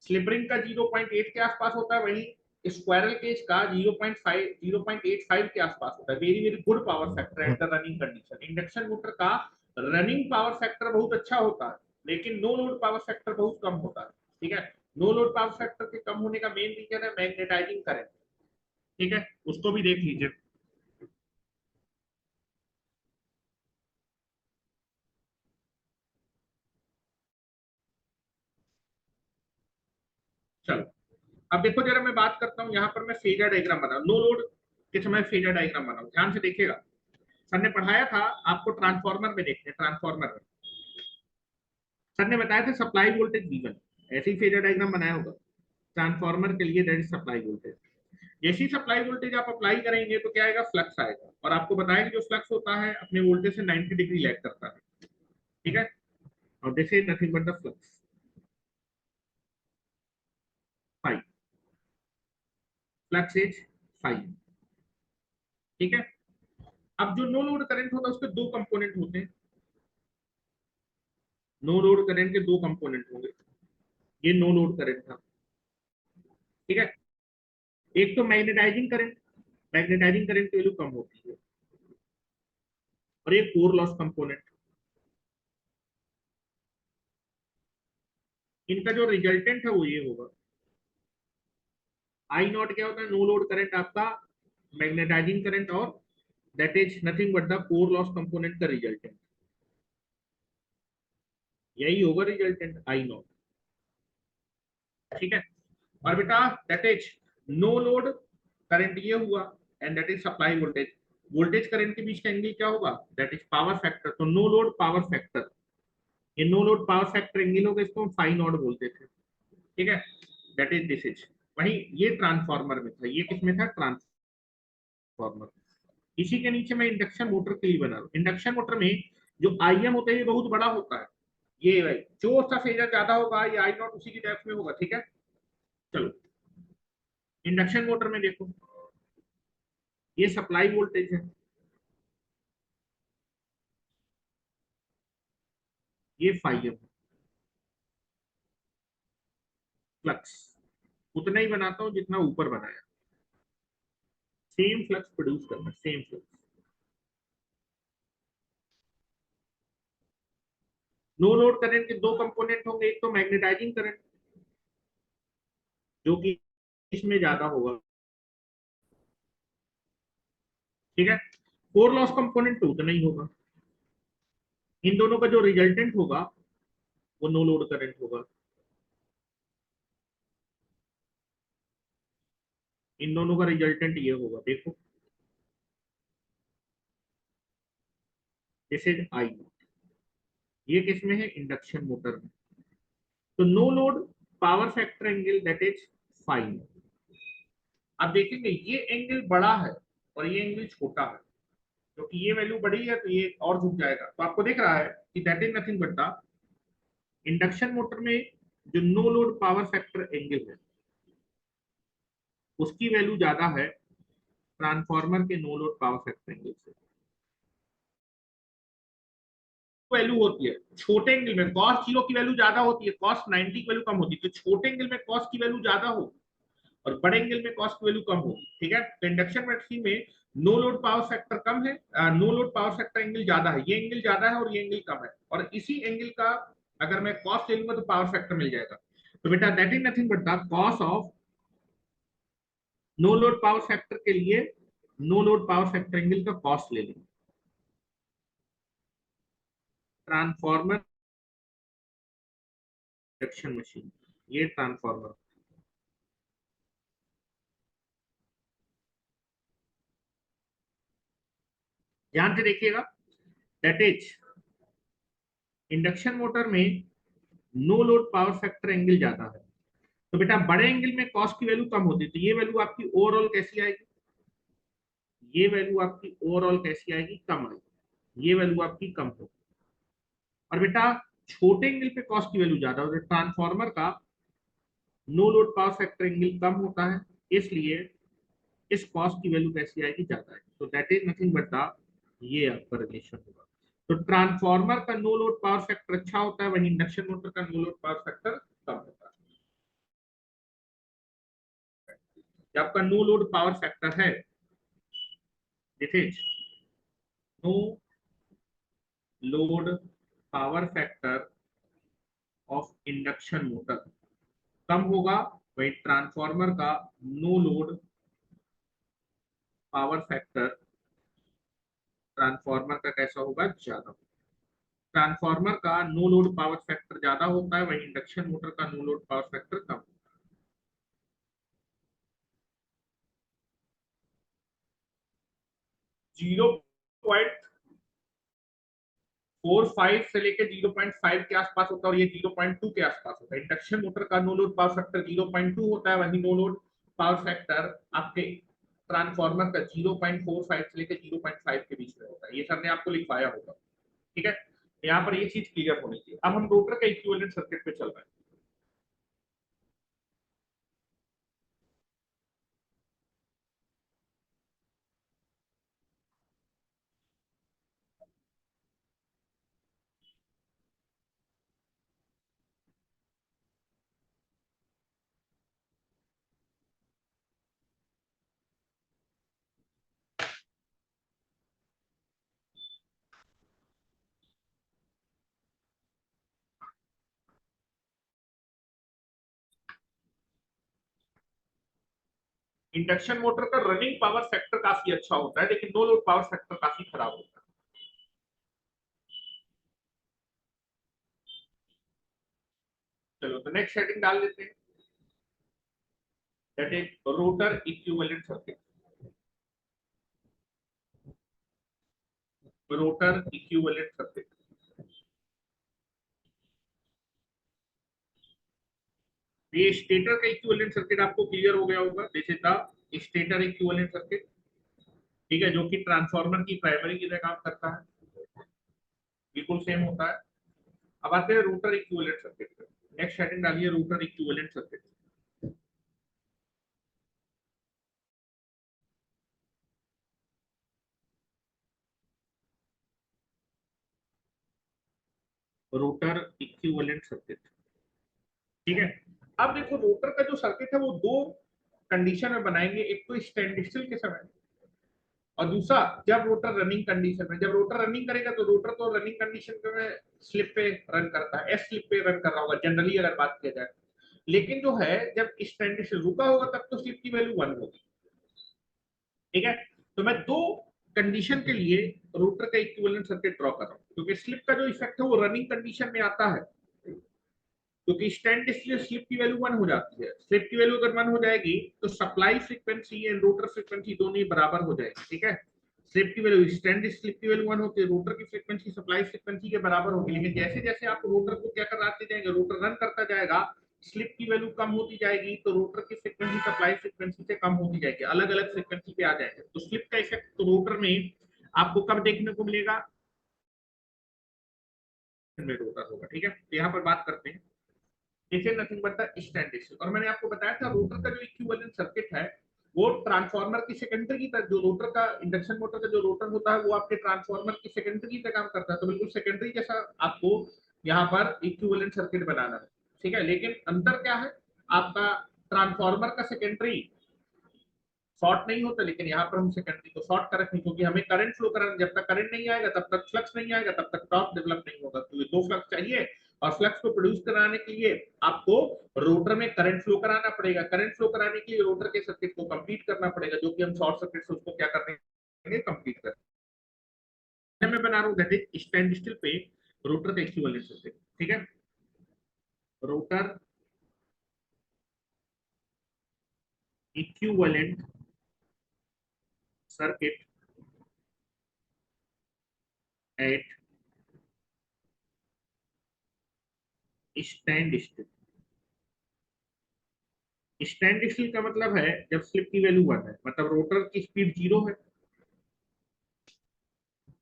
स्लिपरिंग का 0.8 के आसपास होता है, वहीं स्क्वायरल केज का 0.85 के आसपास होता है। Very very good power factor at the running condition. Induction motor का रनिंग पावर फैक्टर बहुत अच्छा होता है, लेकिन नो लोड पावर फैक्टर बहुत कम होता है। ठीक है, नो लोड पावर फैक्टर के कम होने का मेन रीजन है मैग्नेटाइजिंग करंट। ठीक है, उसको भी देख लीजिए। चलो अब देखो जरा, मैं बात करता हूँ यहाँ पर, मैं फेजर डायग्राम बना नो लोड के समय, फेजर डायग्राम बनाऊं, ध्यान से देखिएगा। सर ने पढ़ाया था आपको ट्रांसफार्मर में, देखते हैं ट्रांसफार्मर में सर ने बताया था सप्लाई वोल्टेज V1, ऐसे ही फेजर डायग्राम बनाया होगा ट्रांसफार्मर के लिए, दैट इज सप्लाई वोल्टेज। जैसी सप्लाई वोल्टेज आप अप्लाई करेंगे तो क्या आएगा, फ्लक्स आएगा। और आपको बताया कि जो फ्लक्स होता है अपने वोल्टेज से 90 डिग्री लैग करता है। ठीक है, और this is nothing but the flux five, flux is 5। ठीक है, अब जो नो लोड करंट होता है उसके दो कंपोनेंट होते हैं, नो लोड करंट के दो कंपोनेंट होंगे। ये नो लोड करंट था। ठीक है, एक तो मैग्नेटाइजिंग करंट, मैग्नेटाइजिंग करंट की वैल्यू कम होती है, और एक कोर लॉस कंपोनेंट। इनका जो रिजल्टेंट है वो ये होगा। आई नॉट क्या होता है? नो लोड करंट आपका मैग्नेटाइजिंग करंट, और that is nothing but the core loss component का रिजल्टेंट, यही होगा रिजल्टेंट आई नॉट। ठीक है। और बेटा that is no load current ये हुआ, and that is supply voltage. Voltage current के बीच का एंगल क्या होगा? That is power factor. तो नो लोड पावर फैक्टर, ये no load power factor angle होगा, इसको हम फाई नॉट बोलते थे। ठीक है, दैट इज दिस इज। वही ये ट्रांसफार्मर में था, ये किस में था? ट्रांसफार्मर। इसी के नीचे मैं इंडक्शन मोटर के लिए बना रहा हूँ। इंडक्शन मोटर में जो आई एम होता है ये बहुत बड़ा होता है, ये भाई जो उसका फेजर ज्यादा होगा ये आई नॉट उसी की डेप्थ में होगा। ठीक है, चलो इंडक्शन मोटर में देखो, ये सप्लाई वोल्टेज है, ये फाई एम फ्लक्स, उतना ही बनाता हूँ जितना ऊपर बनाया, सेम फ्लक्स प्रोड्यूस करना, same flux. No load current के दो कंपोनेंट होंगे, एक तो मैग्नेटाइजिंग करंट जो कि इसमें ज्यादा होगा, ठीक है। कोर लॉस कंपोनेंट तो उतना ही होगा। इन दोनों का जो रिजल्टेंट होगा वो नो लोड करंट होगा। इन दोनों का रिजल्टेंट ये होगा, देखो दिस इज आई, ये किस में है? इंडक्शन मोटर में। तो no load power factor angle that is fine. अब देखेंगे ये एंगल बड़ा है और ये एंगल छोटा है, क्योंकि ये वैल्यू बड़ी है तो ये और झुक जाएगा। तो आपको दिख रहा है कि that is nothing but the induction motor में जो no load power factor angle है उसकी वैल्यू ज्यादा है ट्रांसफार्मर के no load power factor angle से। वैल्यू होती है छोटे एंगल में कॉस जीरो की वैल्यू ज्यादा होती है, कॉस 90 की वैल्यू कम होती है। तो छोटे एंगल में कॉस की वैल्यू ज्यादा हो और बड़े एंगल में कॉस की वैल्यू कम हो। ठीक है, तो इंडक्शन मशीन में नो लोड पावर फैक्टर कम है, no load power factor angle ज्यादा है, ये एंगल ज्यादा है और ये एंगल कम है, और इसी एंगल का अगर मैं कॉस ले लूंगा तो पावर फैक्टर मिल जाएगा। तो बेटा that is nothing but the cos of no load power factor के लिए no load power factor angle का कॉस ले लेंगे। ट्रांसफॉर्मर इंडक्शन मशीन, ये ट्रांसफॉर्मर, ध्यान से देखिएगा। दैट इज इंडक्शन मोटर में no load power factor angle ज्यादा है, तो बेटा बड़े एंगल में कॉस्ट की वैल्यू कम होती है, तो ये वैल्यू आपकी ओवरऑल कैसी आएगी? ये वैल्यू आपकी ओवरऑल कैसी आएगी? कम आएगी, ये वैल्यू आपकी कम होगी। और बेटा छोटे एंगल पे कॉस्ट की वैल्यू ज्यादा होती है, ट्रांसफॉर्मर का no load power factor angle कम होता है, इसलिए इस कॉस्ट की वैल्यू कैसी आएगी? ज्यादा है। तो that is nothing but the ये आपका रिलेशन होगा। तो ट्रांसफॉर्मर का नो लोड पावर फैक्टर अच्छा होता है, वहीं इंडक्शन मोटर का नो लोड पावर फैक्टर कम होता है। जब आपका नो लोड पावर फैक्टर है, this is no load power factor of induction motor कम होगा, वही ट्रांसफॉर्मर का no load power factor transformer का कैसा होगा? ज्यादा। ट्रांसफॉर्मर का नो लोड पावर फैक्टर ज्यादा होता है, वही इंडक्शन मोटर का नो लोड पावर फैक्टर कम। 0.45 से लेकर 0.5 के आसपास होता है और ये 0.2 के आसपास होता है। इंडक्शन मोटर का नो लोड पावर फैक्टर 0.2 होता है, वही नो लोड पावर फैक्टर आपके ट्रांसफॉर्मर का 0.45 से लेकर 0.5 के बीच में होता है। ये सर ने आपको लिखवाया होगा। ठीक है, यहाँ पर ये चीज क्लियर होनी चाहिए। अब हम रोटर का इक्विवेलेंट सर्किट पे चल रहे हैं। इंडक्शन मोटर का रनिंग पावर फैक्टर काफी अच्छा होता है, लेकिन नो लोड पावर फैक्टर काफी खराब होता है। चलो तो नेक्स्ट सेटिंग डाल लेते हैं, that is rotor equivalent circuit. Rotor equivalent circuit, ये स्टेटर का इक्विवेलेंट सर्किट आपको क्लियर हो गया होगा, this is the stator equivalent circuit, ठीक है, जो कि ट्रांसफार्मर की प्राइमरी की तरह काम करता है, बिल्कुल सेम होता है। अब आते हैं रोटर इक्विवेलेंट सर्किट पे, नेक्स्ट सेटिंग डालिए rotor equivalent circuit. Rotor equivalent circuit, ठीक है। अब देखो रोटर का जो सर्किट है वो दो कंडीशन में बनाएंगे, एक तो स्टैंड स्टिल के समय और दूसरा जब रोटर रनिंग कंडीशन में। जब रोटर रनिंग करेगा तो रोटर तो रनिंग कंडीशन में स्लिप पे रन करता है, एस स्लिप पे रन कर रहा होगा जनरली अगर बात किया जाए, लेकिन जो है जब स्टैंड स्टिल रुका होगा तब तो स्लिप की वैल्यू 1 होगी, ठीक है। तो मैं दो कंडीशन के लिए रोटर का इक्विवेलेंट सर्किट ड्रॉ कर रहा हूँ, क्योंकि स्लिप का जो इफेक्ट है वो रनिंग कंडीशन में आता है, क्योंकि स्टैंड स्टिल स्लिप की वैल्यू 1 हो जाती है। स्लिप की वैल्यू अगर 1 हो जाएगी तो supply frequency and rotor frequency दोनों ही बराबर हो जाएगी, ठीक है। स्लिप की वैल्यू स्टैंड स्लिप की वैल्यू 1 होती है, रोटर की फ्रीक्वेंसी सप्लाई फ्रीक्वेंसी के बराबर होगी, लेकिन जैसे जैसे आप रोटर को क्या कराते जाएंगे, रोटर रन करता जाएगा, स्लिप की वैल्यू कम होती जाएगी तो रोटर की फ्रीक्वेंसी सप्लाई फ्रीक्वेंसी से कम होती जाएगी, अलग अलग फ्रीक्वेंसी पे आ जाएंगे। तो स्लिप का इफेक्ट तो रोटर में आपको कब देखने को मिलेगा, रोटर होगा, ठीक है। तो यहाँ पर बात करते हैं, this is nothing but the stand still. और मैंने आपको बताया था रोटर का जो इक्विवेलेंट सर्किट है वो ट्रांसफार्मर की सेकेंडरी की तरह, जो रोटर का इंडक्शन मोटर का जो रोटर होता है वो आपके ट्रांसफार्मर की सेकेंडरी की तरह काम करता है, तो बिल्कुल सेकेंडरी जैसा आपको यहाँ पर इक्विवेलेंट सर्किट बनाना है, ठीक है। लेकिन अंतर क्या है, आपका ट्रांसफार्मर का सेकेंडरी शॉर्ट नहीं होता, लेकिन यहाँ पर हम सेकेंडरी को शॉर्ट कर रखें, क्योंकि हमें करंट फ्लो कराना, जब तक करंट नहीं आएगा तब तक फ्लक्स नहीं आएगा, तब तक टॉर्क डेवलप नहीं होगा, तो ये दो फ्लक्स चाहिए। और फ्लक्स को प्रोड्यूस कराने के लिए आपको रोटर में करंट फ्लो कराना पड़ेगा, करंट फ्लो कराने के लिए रोटर के सर्किट को कंप्लीट करना पड़ेगा, जो कि हम शॉर्ट सर्किट से उसको क्या करेंगे, कंप्लीट करेंगे। मैं बना रहा हूँ दैट इज स्टैंड स्टिल पे रोटर का इक्विवेलेंट सर्किट, ठीक है। Rotor equivalent circuit eight standstill. Standstill का मतलब है जब स्लिप की वैल्यू 1 है, मतलब रोटर की स्पीड 0 है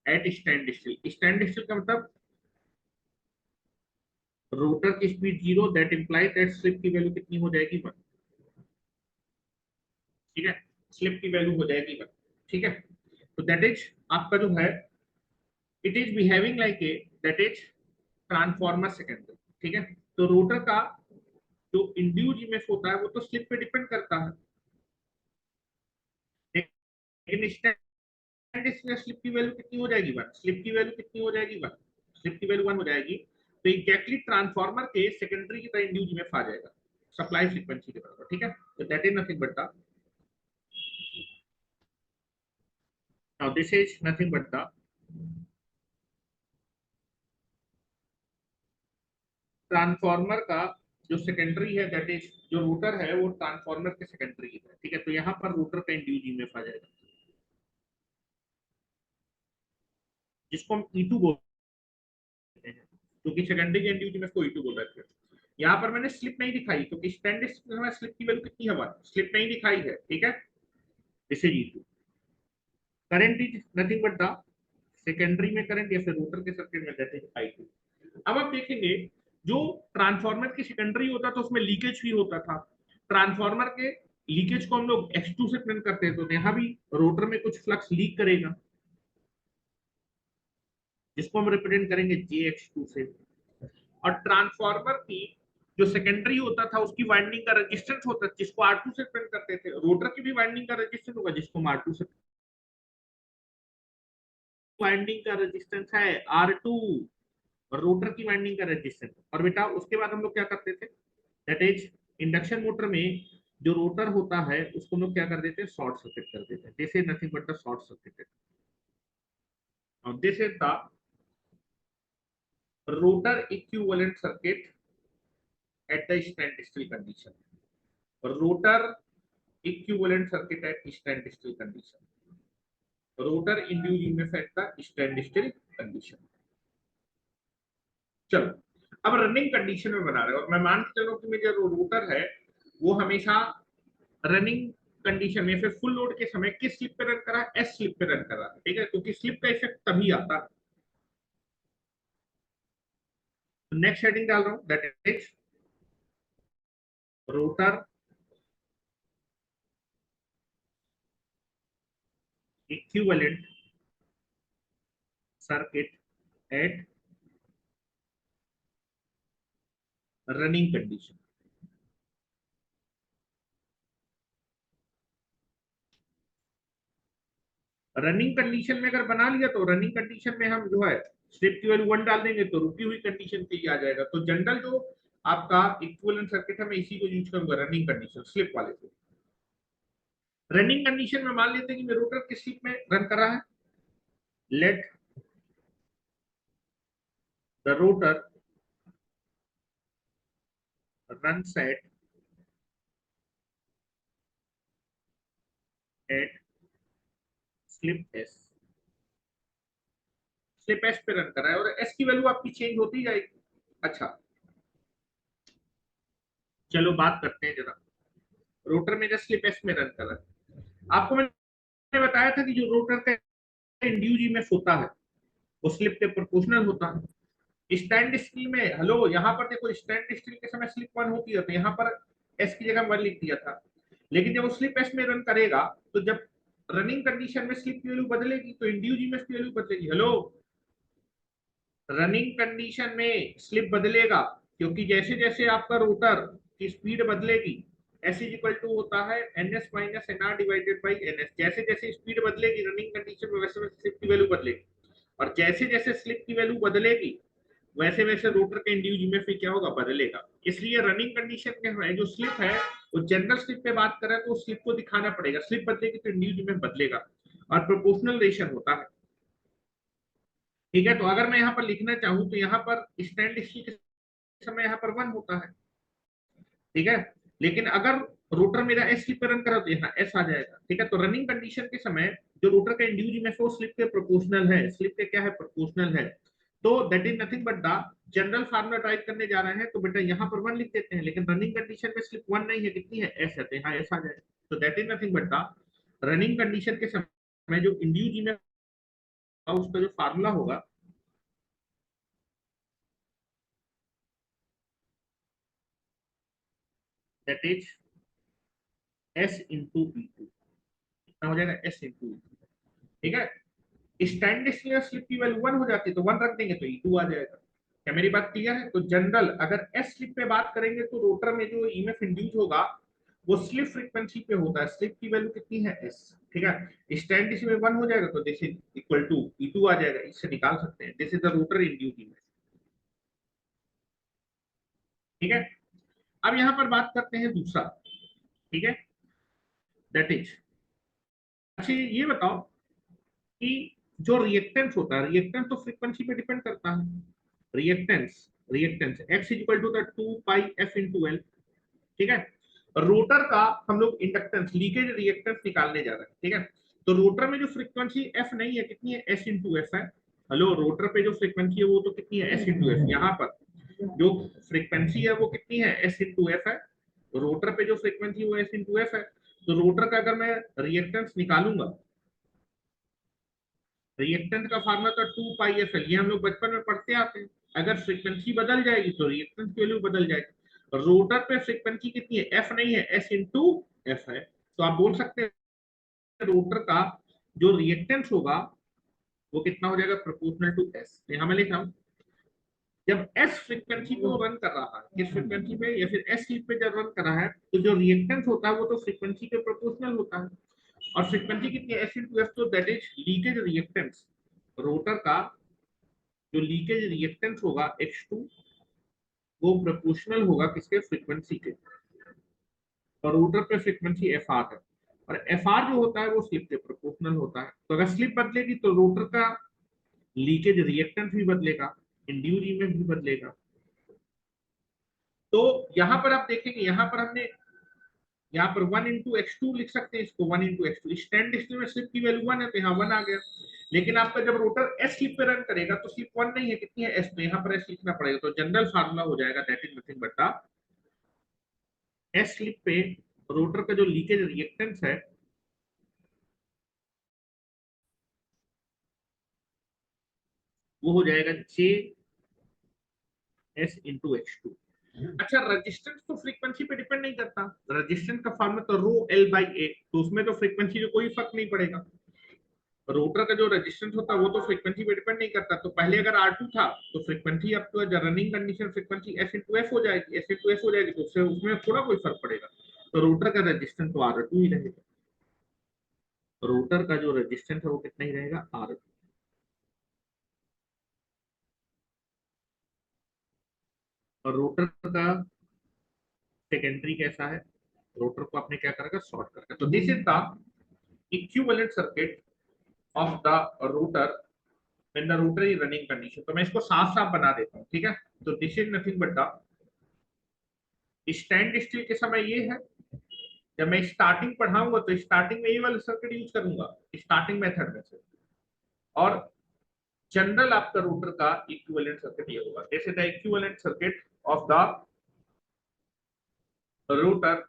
at standstill. Standstill का मतलब रोटर की speed 0, that imply that slip की वैल्यू कितनी हो जाएगी, 1, ठीक है। स्लिप की वैल्यू हो जाएगी 1, ठीक है। तो दैट इज आपका जो है it is behaving like a, that is transformer secondary, ठीक है। तो रोटर का जो इंड्यूस ईएमएफ होता है वो तो स्लिप पे डिपेंड करता है, लेकिन स्लिप की वैल्यू कितनी हो जाएगी, 1, स्लिप की वैल्यू कितनी हो जाएगी, 1, स्लिप की वैल्यू 1 हो जाएगी, तो एग्जैक्टली ट्रांसफार्मर के सेकेंडरी की तरह इंड्यूस ईएमएफ आ जाएगा सप्लाई फ्रीक्वेंसी के बराबर, ठीक है। तो that is nothing but the, now this is nothing but the transformer का जो सेकेंडरी है, दैट इज जो रोटर है वो ट्रांसफार्मर के सेकेंडरी की तरह, ठीक है। तो यहाँ पर रोटर का इंड्यूस ईएमएफ आ जाएगा, जिसको हम E2 बोलते हैं, क्योंकि सेकेंडरी के इंड्यूस ईएमएफ को E2 बोल रहे थे। यहाँ पर मैंने स्लिप नहीं दिखाई, क्योंकि स्टैंड में स्लिप की वैल्यू कितनी है, 1, स्लिप नहीं दिखाई है, ठीक है। This is E2। Current is nothing but the secondary में करंट या फिर रोटर के सर्किट में, दैट इज I2। अब आप देखेंगे जो ट्रांसफार्मर की सेकेंडरी होता था उसमें लीकेज भी होता था, ट्रांसफार्मर के लीकेज को हम लोग X2 से प्रिंट करते हैं, तो यहाँ भी रोटर में कुछ फ्लक्स लीक करेगा, जिसको हम रिप्रेजेंट करेंगे JX2 से। और ट्रांसफार्मर की जो सेकेंडरी होता था उसकी वाइंडिंग का रेजिस्टेंस होता था, जिसको R2 से प्रिंट करते थे, रोटर की भी वाइंडिंग का रेजिस्टेंस होगा जिसको हम R2 से, वाइंडिंग का रेजिस्टेंस है R2, रोटर की वाइंडिंग का रेजिस्टेंस। और बेटा उसके बाद हम लोग क्या करते थे, दैट इज इंडक्शन मोटर में जो रोटर होता है उसको हम लोग क्या कर देते हैं, शॉर्ट सर्किट कर देते हैं। This is nothing but the short circuit. और this is the rotor equivalent circuit at the standstill condition. Rotor equivalent circuit at standstill condition. Rotor induced EMF at the standstill condition. चलो अब running condition में बना रहे हो, और मैं मान के चलो कि मेरा जो रोटर है वो हमेशा रनिंग कंडीशन में, फिर फुल लोड के समय किस स्लिप पे रन कर रहा है, एस स्लिप पे रन कर रहा है, ठीक है, क्योंकि स्लिप का इफेक्ट तभी आता है। नेक्स्ट हेडिंग डाल रहा हूं, that is rotor equivalent circuit eight running condition. Running condition में अगर बना लिया तो रनिंग कंडीशन में हम जो है स्लिप की वैल्यू 1 डाल देंगे तो रुकी हुई कंडीशन पे ही आ जाएगा। तो जनरल जो आपका इक्विवेलेंट सर्किट है मैं इसी को यूज करूंगा, रनिंग कंडीशन स्लिप वाले को। रनिंग कंडीशन में मान लेते हैं कि मेरा रोटर किस स्लिप में रन कर रहा है। Let the rotor run at slip S. Slip S पे रन कर रहा है और एस की वैल्यू आपकी चेंज होती जाएगी। अच्छा चलो बात करते हैं जरा, रोटर मेरा स्लिप एस में रन कर रहा है। आपको मैंने बताया था कि जो रोटर का इंड्यूस ईएमएफ होता है वो स्लिप के प्रोपोर्शनल होता है। स्टैंड स्टिल में, हेलो यहाँ पर देखो, स्टैंड स्टिल के समय स्लिप 1 होती है तो यहाँ पर एस की जगह 1 लिख दिया था। लेकिन जब वो स्लिप एस में रन करेगा तो जब रनिंग कंडीशन में स्लिप की वैल्यू बदलेगी तो इंड्यूस ईएमएफ की वैल्यू बदलेगी। हेलो, रनिंग कंडीशन में स्लिप बदलेगा क्योंकि जैसे जैसे आपका रोटर की स्पीड बदलेगी, एस इज इक्वल टू होता है N S minus N R divided by N S. जैसे जैसे स्पीड बदलेगी रनिंग कंडीशन में वैसे वैसे स्लिप की वैल्यू बदलेगी, और जैसे जैसे स्लिप की वैल्यू बदलेगी वैसे वैसे रोटर का इंड्यूस ईएमएफ क्या होगा, बदलेगा। इसलिए रनिंग कंडीशन में जो स्लिप है वो जनरल स्लिप पे बात करें तो स्लिप को दिखाना पड़ेगा, स्लिप बदलेगी तो इंड्यूस ईएमएफ बदलेगा, और प्रोपोर्शनल रेशन होता है। ठीक है, तो अगर मैं यहाँ पर लिखना चाहूँ तो यहाँ पर स्टैंड स्टिल के समय यहाँ पर 1 होता है, ठीक है। लेकिन अगर रोटर मेरा एस स्लिप पे रन करा तो यहाँ एस आ जाएगा, ठीक है। तो रनिंग कंडीशन के समय जो रोटर का इंड्यूस ईएमएफ है वो स्लिप के प्रोपोर्शनल है, स्लिप के क्या है, प्रोपोर्शनल है। तो that is nothing but the general formula type करने जा रहे हैं तो बेटा यहाँ पर 1 लिख देते हैं, लेकिन रनिंग कंडीशन में स्लिप 1 नहीं है, कितनी है, एस है, तो यहाँ एस आ जाएगा। तो that is nothing but the running condition के समय जो इंड्यूस ईएमएफ उसका जो फार्मूला होगा that is S into E two. कितना हो जाएगा, एस इंटू ई टू, ठीक है। स्टैंड स्लिप की वैल्यू 1 हो जाती है तो 1 रख देंगे तो E2 आ जाएगा। क्या मेरी बात क्लियर है? तो जनरल अगर एस स्लिप पे बात करेंगे तो रोटर में जो ईएमएफ इंड्यूस होगा वो स्लिप फ्रीक्वेंसी पे होता है, स्लिप की वैल्यू कितनी है, एस, ठीक है। स्टैंड में 1 हो जाएगा तो this is equal to E2 आ जाएगा, इससे निकाल सकते हैं this is the rotor induced EMF, ठीक है। अब यहाँ पर बात करते हैं दूसरा, ठीक है, दैट इज, अच्छा ये बताओ कि जो रिएक्टेंस होता है, रिएक्टेंस तो फ्रीक्वेंसी पे डिपेंड करता है। Reactance reactance x equal to the 2 pi f into L, ठीक है। रोटर का हम लोग इंडक्टेंस लीकेज रिएक्टेंस निकालने जा रहे हैं, ठीक है। तो रोटर में जो फ्रीक्वेंसी f नहीं है, कितनी है, s इंटू एफ है। हेलो, रोटर पे जो फ्रीक्वेंसी है वो तो कितनी है, s इंटू एफ। यहाँ पर जो फ्रीक्वेंसी है वो कितनी है, s इंटू एफ है। रोटर पे जो फ्रीक्वेंसी है वो s इंटू एफ है। तो रोटर का अगर मैं रिएक्टेंस निकालूंगा, रिएक्टेंस का फार्मूला तो 2 पाई एफ एल, ये हम लोग बचपन में पढ़ते आते हैं। अगर फ्रीक्वेंसी बदल जाएगी तो रिएक्टेंस की वैल्यू बदल जाएगी। रोटर पे फ्रीक्वेंसी कितनी है, एफ नहीं है, एस इंटू एफ है। तो आप बोल सकते हैं रोटर का जो रिएक्टेंस होगा वो कितना हो जाएगा, प्रोपोर्शनल टू एस। यहां मैं लिख रहा हूं, जब एस फ्रीक्वेंसी पे रन कर रहा है, किस फ्रीक्वेंसी पे, या फिर एस स्पीड पे जब रन कर रहा है तो जो रिएक्टेंस होता है वो तो फ्रीक्वेंसी के प्रोपोर्शनल होता है। और फ्रीक्वेंसी कितनी है, एस इंटू एफ, तो that is leakage reactance. Rotor का जो लीकेज रिएक्टेंस होगा X2 वो प्रोपोर्शनल होगा किसके, फ्रीक्वेंसी के। और रोटर पे फ्रीक्वेंसी एफ आर है, और एफ आर जो होता है वो स्लिप के प्रोपोर्शनल होता है। तो अगर स्लिप बदलेगी तो रोटर का लीकेज रिएक्टेंस भी बदलेगा, इंड्यूस ईएमएफ भी बदलेगा। तो यहाँ पर आप देखेंगे, यहाँ पर हमने यहाँ पर 1 × x2 लिख सकते हैं इसको, 1 × x2। स्टैंड स्टिल में स्लिप की वैल्यू 1 है तो यहाँ 1 आ गया। लेकिन आपका जब रोटर एस स्लिप पे रन करेगा तो स्लिप 1 नहीं है, कितनी है, एस, तो यहाँ पर एस लिखना पड़ेगा। तो जनरल फार्मूला हो जाएगा that is nothing but S slip पे रोटर का जो लीकेज रिएक्टेंस है वो हो जाएगा जे एस इंटू X2। अच्छा, रेजिस्टेंस तो फ्रीक्वेंसी पे डिपेंड नहीं करता, रेजिस्टेंस का फॉर्मूला तो रो एल बाई ए, तो उसमें तो फ्रीक्वेंसी में कोई फर्क नहीं पड़ेगा। रोटर का जो रेजिस्टेंस होता है वो तो फ्रीक्वेंसी पे डिपेंड नहीं करता। तो पहले अगर R2 था तो फ्रीक्वेंसी अब तो running condition frequency S into F हो जाएगी, S इंटू एफ हो जाएगी, तो उससे उसमें थोड़ा कोई फर्क पड़ेगा। तो रोटर का रेजिस्टेंस तो R2 ही रहेगा, रोटर का जो रेजिस्टेंस है वो कितना ही रहेगा, R2। और रोटर का सेकेंडरी कैसा है, रोटर को आपने क्या करेगा, शॉर्ट करेगा। तो this is the equivalent circuit of the rotor when the rotor is running condition. तो मैं इसको साफ साफ बना देता हूँ, ठीक है। तो this is nothing but the stand still के समय ये है, जब मैं स्टार्टिंग पढ़ाऊंगा तो स्टार्टिंग में ये वाला सर्किट यूज करूंगा स्टार्टिंग मेथड में से, और जनरल आपका रोटर का इक्विवेलेंट सर्किट ये होगा। This is the equivalent circuit of the rotor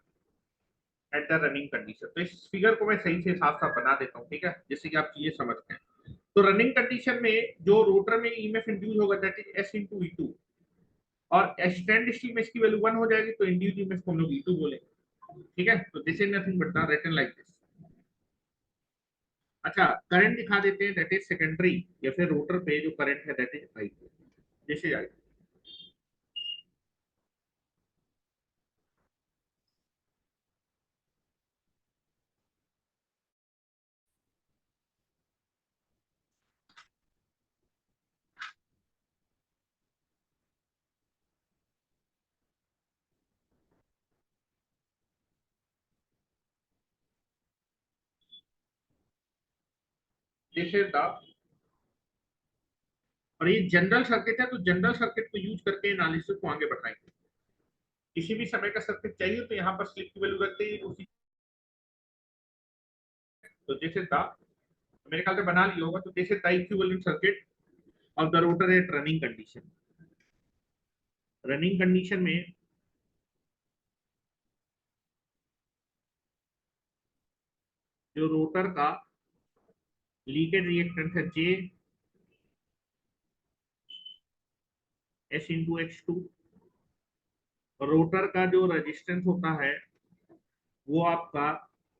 at the running condition. तो इस फिगर को मैं सही से साफ साफ बना देता हूँ, ठीक है, जिससे कि आप चीजें समझते हैं। तो रनिंग कंडीशन में जो रोटर में ईएमएफ इंड्यूस होगा that is S into E2, और स्टैंड स्टिल में इसकी वैल्यू 1 हो जाएगी, तो इंड्यूस ईएमएफ को हम लोग ई2 बोलेंगे, ठीक है। तो this is nothing but the written like this. अच्छा, करंट दिखा देते हैं दैट इज सेकेंडरी, या फिर रोटर पे जो करंट है दैट इज आई2, जैसे आई। दिस इज द, और ये जनरल सर्किट है, तो जनरल सर्किट को यूज करके एनालिसिस को आगे बढ़ाएंगे। किसी भी समय का सर्किट चाहिए तो यहाँ पर स्लिप की वैल्यू रखते ही उसी। तो दिस इज द, मेरे ख्याल से बना लिया होगा। तो this is the equivalent circuit of the rotor at running condition. Running condition में जो रोटर का लीकेज रिएक्टेंस है जे एस इंटू X2, रोटर का जो रेजिस्टेंस होता है वो आपका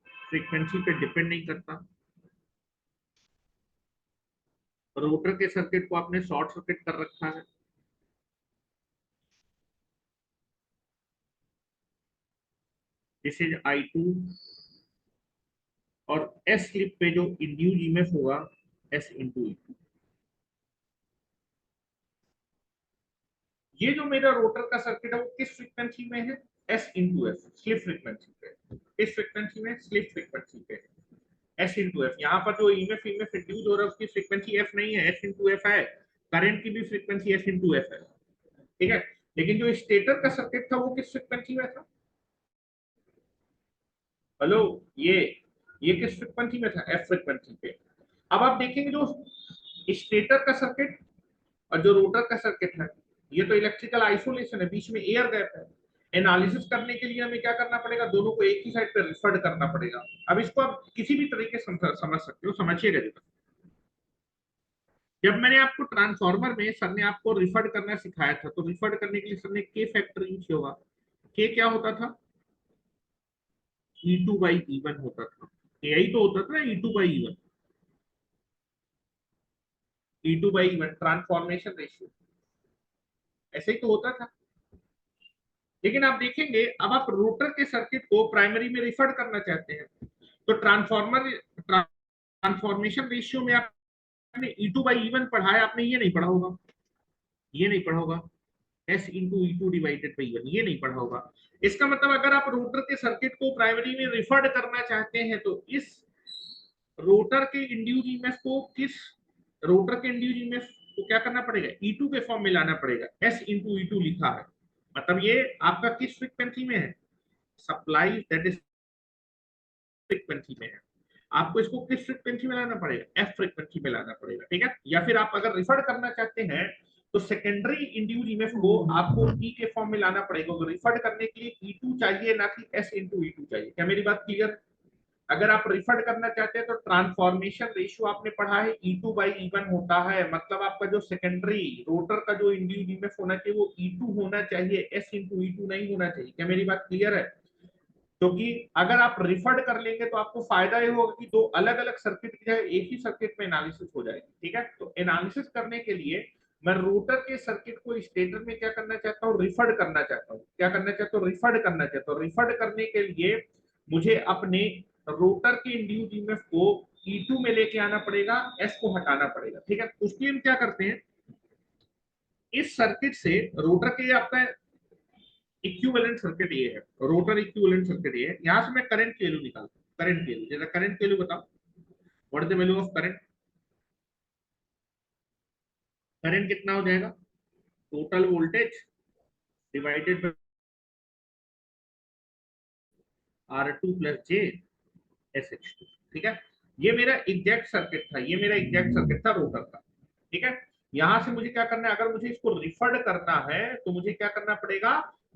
फ्रीक्वेंसी पे डिपेंड नहीं करता। रोटर के सर्किट को आपने शॉर्ट सर्किट कर रखा है। दिस इज I2, और एस स्लिप पे जो इंड्यूस ईएमएफ होगा एस इंटू ई2। ये जो मेरा रोटर का सर्किट है वो किस फ्रीक्वेंसी में है, S into F, slip frequency पे। इस फ्रीक्वेंसी में स्लिप फ्रीक्वेंसी पे एस इंटू एफ। यहाँ पर जो ईएमएफ ईएमएफ इंड्यूस हो रहा है उसकी फ्रीक्वेंसी एफ नहीं है, एस इंटू एफ है। करंट की भी फ्रीक्वेंसी एस इंटू एफ है, ठीक है। लेकिन जो स्टेटर का सर्किट था वो किस फ्रीक्वेंसी में था, हेलो, ये किस फ्रीक्वेंसी में था, एफ फ्रीक्वेंसी पे। अब आप देखेंगे जो स्टेटर का सर्किट और जो रोटर का सर्किट है, ये तो इलेक्ट्रिकल आइसोलेशन है, बीच में एयर गैप है। एनालिसिस करने के लिए हमें क्या करना पड़ेगा, दोनों को एक ही साइड पे रिफर्ड करना पड़ेगा। अब इसको आप किसी भी तरीके से समझ सकते हो, समझिएगा जब मैंने आपको ट्रांसफार्मर में सर ने आपको रिफर्ड करना सिखाया था, तो रिफर्ड करने के लिए सर ने के फैक्टर यूज किया होगा। के क्या होता था, E2 बाई E1 होता था। यही तो होता था ना, E2 by E1, E2 by E1 transformation ratio, ऐसे ही तो होता था। लेकिन आप देखेंगे अब आप रोटर के सर्किट को प्राइमरी में रिफर करना चाहते हैं, तो ट्रांसफॉर्मेशन रेशियो में आपने E2 बाई E1 पढ़ा है, आपने ये नहीं पढ़ा होगा, ये नहीं पढ़ा होगा। S into E two divided by one, ये नहीं पढ़ा होगा। इसका मतलब अगर आप रोटर के सर्किट को प्राइमरी में रिफर्ड करना चाहते हैं तो इस रोटर के इंड्यूस ईएमएफ को किस रोटर के इंड्यूस ईएमएफ को क्या करना पड़ेगा, E2 के फॉर्म में लाना पड़ेगा। S इंटू E2 लिखा है, मतलब ये आपका किस फ्रीक्वेंसी में है, सप्लाई दैट इज फ्रीक्वेंसी में है। आपको इसको किस फ्रीक्वेंसी में लाना पड़ेगा, एफ फ्रीक्वेंसी में लाना पड़ेगा, ठीक है। या फिर आप अगर रिफर करना चाहते हैं तो सेकेंडरी इंड्यूस ईएमएफ को आपको ई के फॉर्म में लाना पड़ेगा। तो रिफर करने के लिए E2 चाहिए, ना कि S इंटू E2 चाहिए। क्या मेरी बात क्लियर? अगर आप रिफर करना चाहते हैं तो ट्रांसफॉर्मेशन रेशियो आपने पढ़ा है E2 बाई E1 होता है, मतलब आपका जो सेकेंडरी रोटर का जो इंड्यूस ईएमएफ होना चाहिए वो E2 होना चाहिए, S इंटू E2 नहीं होना चाहिए। क्या मेरी बात क्लियर है? क्योंकि अगर आप रिफर्ड कर लेंगे तो आपको फायदा ये होगा कि दो अलग अलग सर्किट की जगह एक ही सर्किट में एनालिसिस हो जाएगी, ठीक है। तो एनालिसिस करने के लिए मैं रोटर के सर्किट को स्टेटर में क्या करना चाहता हूँ, रिफर्ड करना चाहता हूँ। क्या करना चाहता हूँ, रिफर्ड करना चाहता हूँ। रिफर्ड करने के लिए मुझे अपने रोटर के इंड्यूस ईएमएफ को E2 में लेके आना पड़ेगा, S को हटाना पड़ेगा, ठीक है। उसके लिए हम क्या करते हैं, इस सर्किट से रोटर के आपका इक्विवेलेंट सर्किट ये है, रोटर इक्विवेलेंट सर्किट ये है। यहां से मैं करंट की वैल्यू निकालता हूं, करंट की वैल्यू, जरा करंट की वैल्यू बताओ, what is the value of current. Current कितना हो जाएगा, total voltage divided by R2 plus J SH2, ठीक है। ये मेरा एग्जैक्ट सर्किट था, ये मेरा एग्जैक्ट सर्किट था रोटर का, ठीक है। यहां से मुझे क्या करना है, अगर मुझे इसको रिफंड करना है तो मुझे क्या करना पड़ेगा,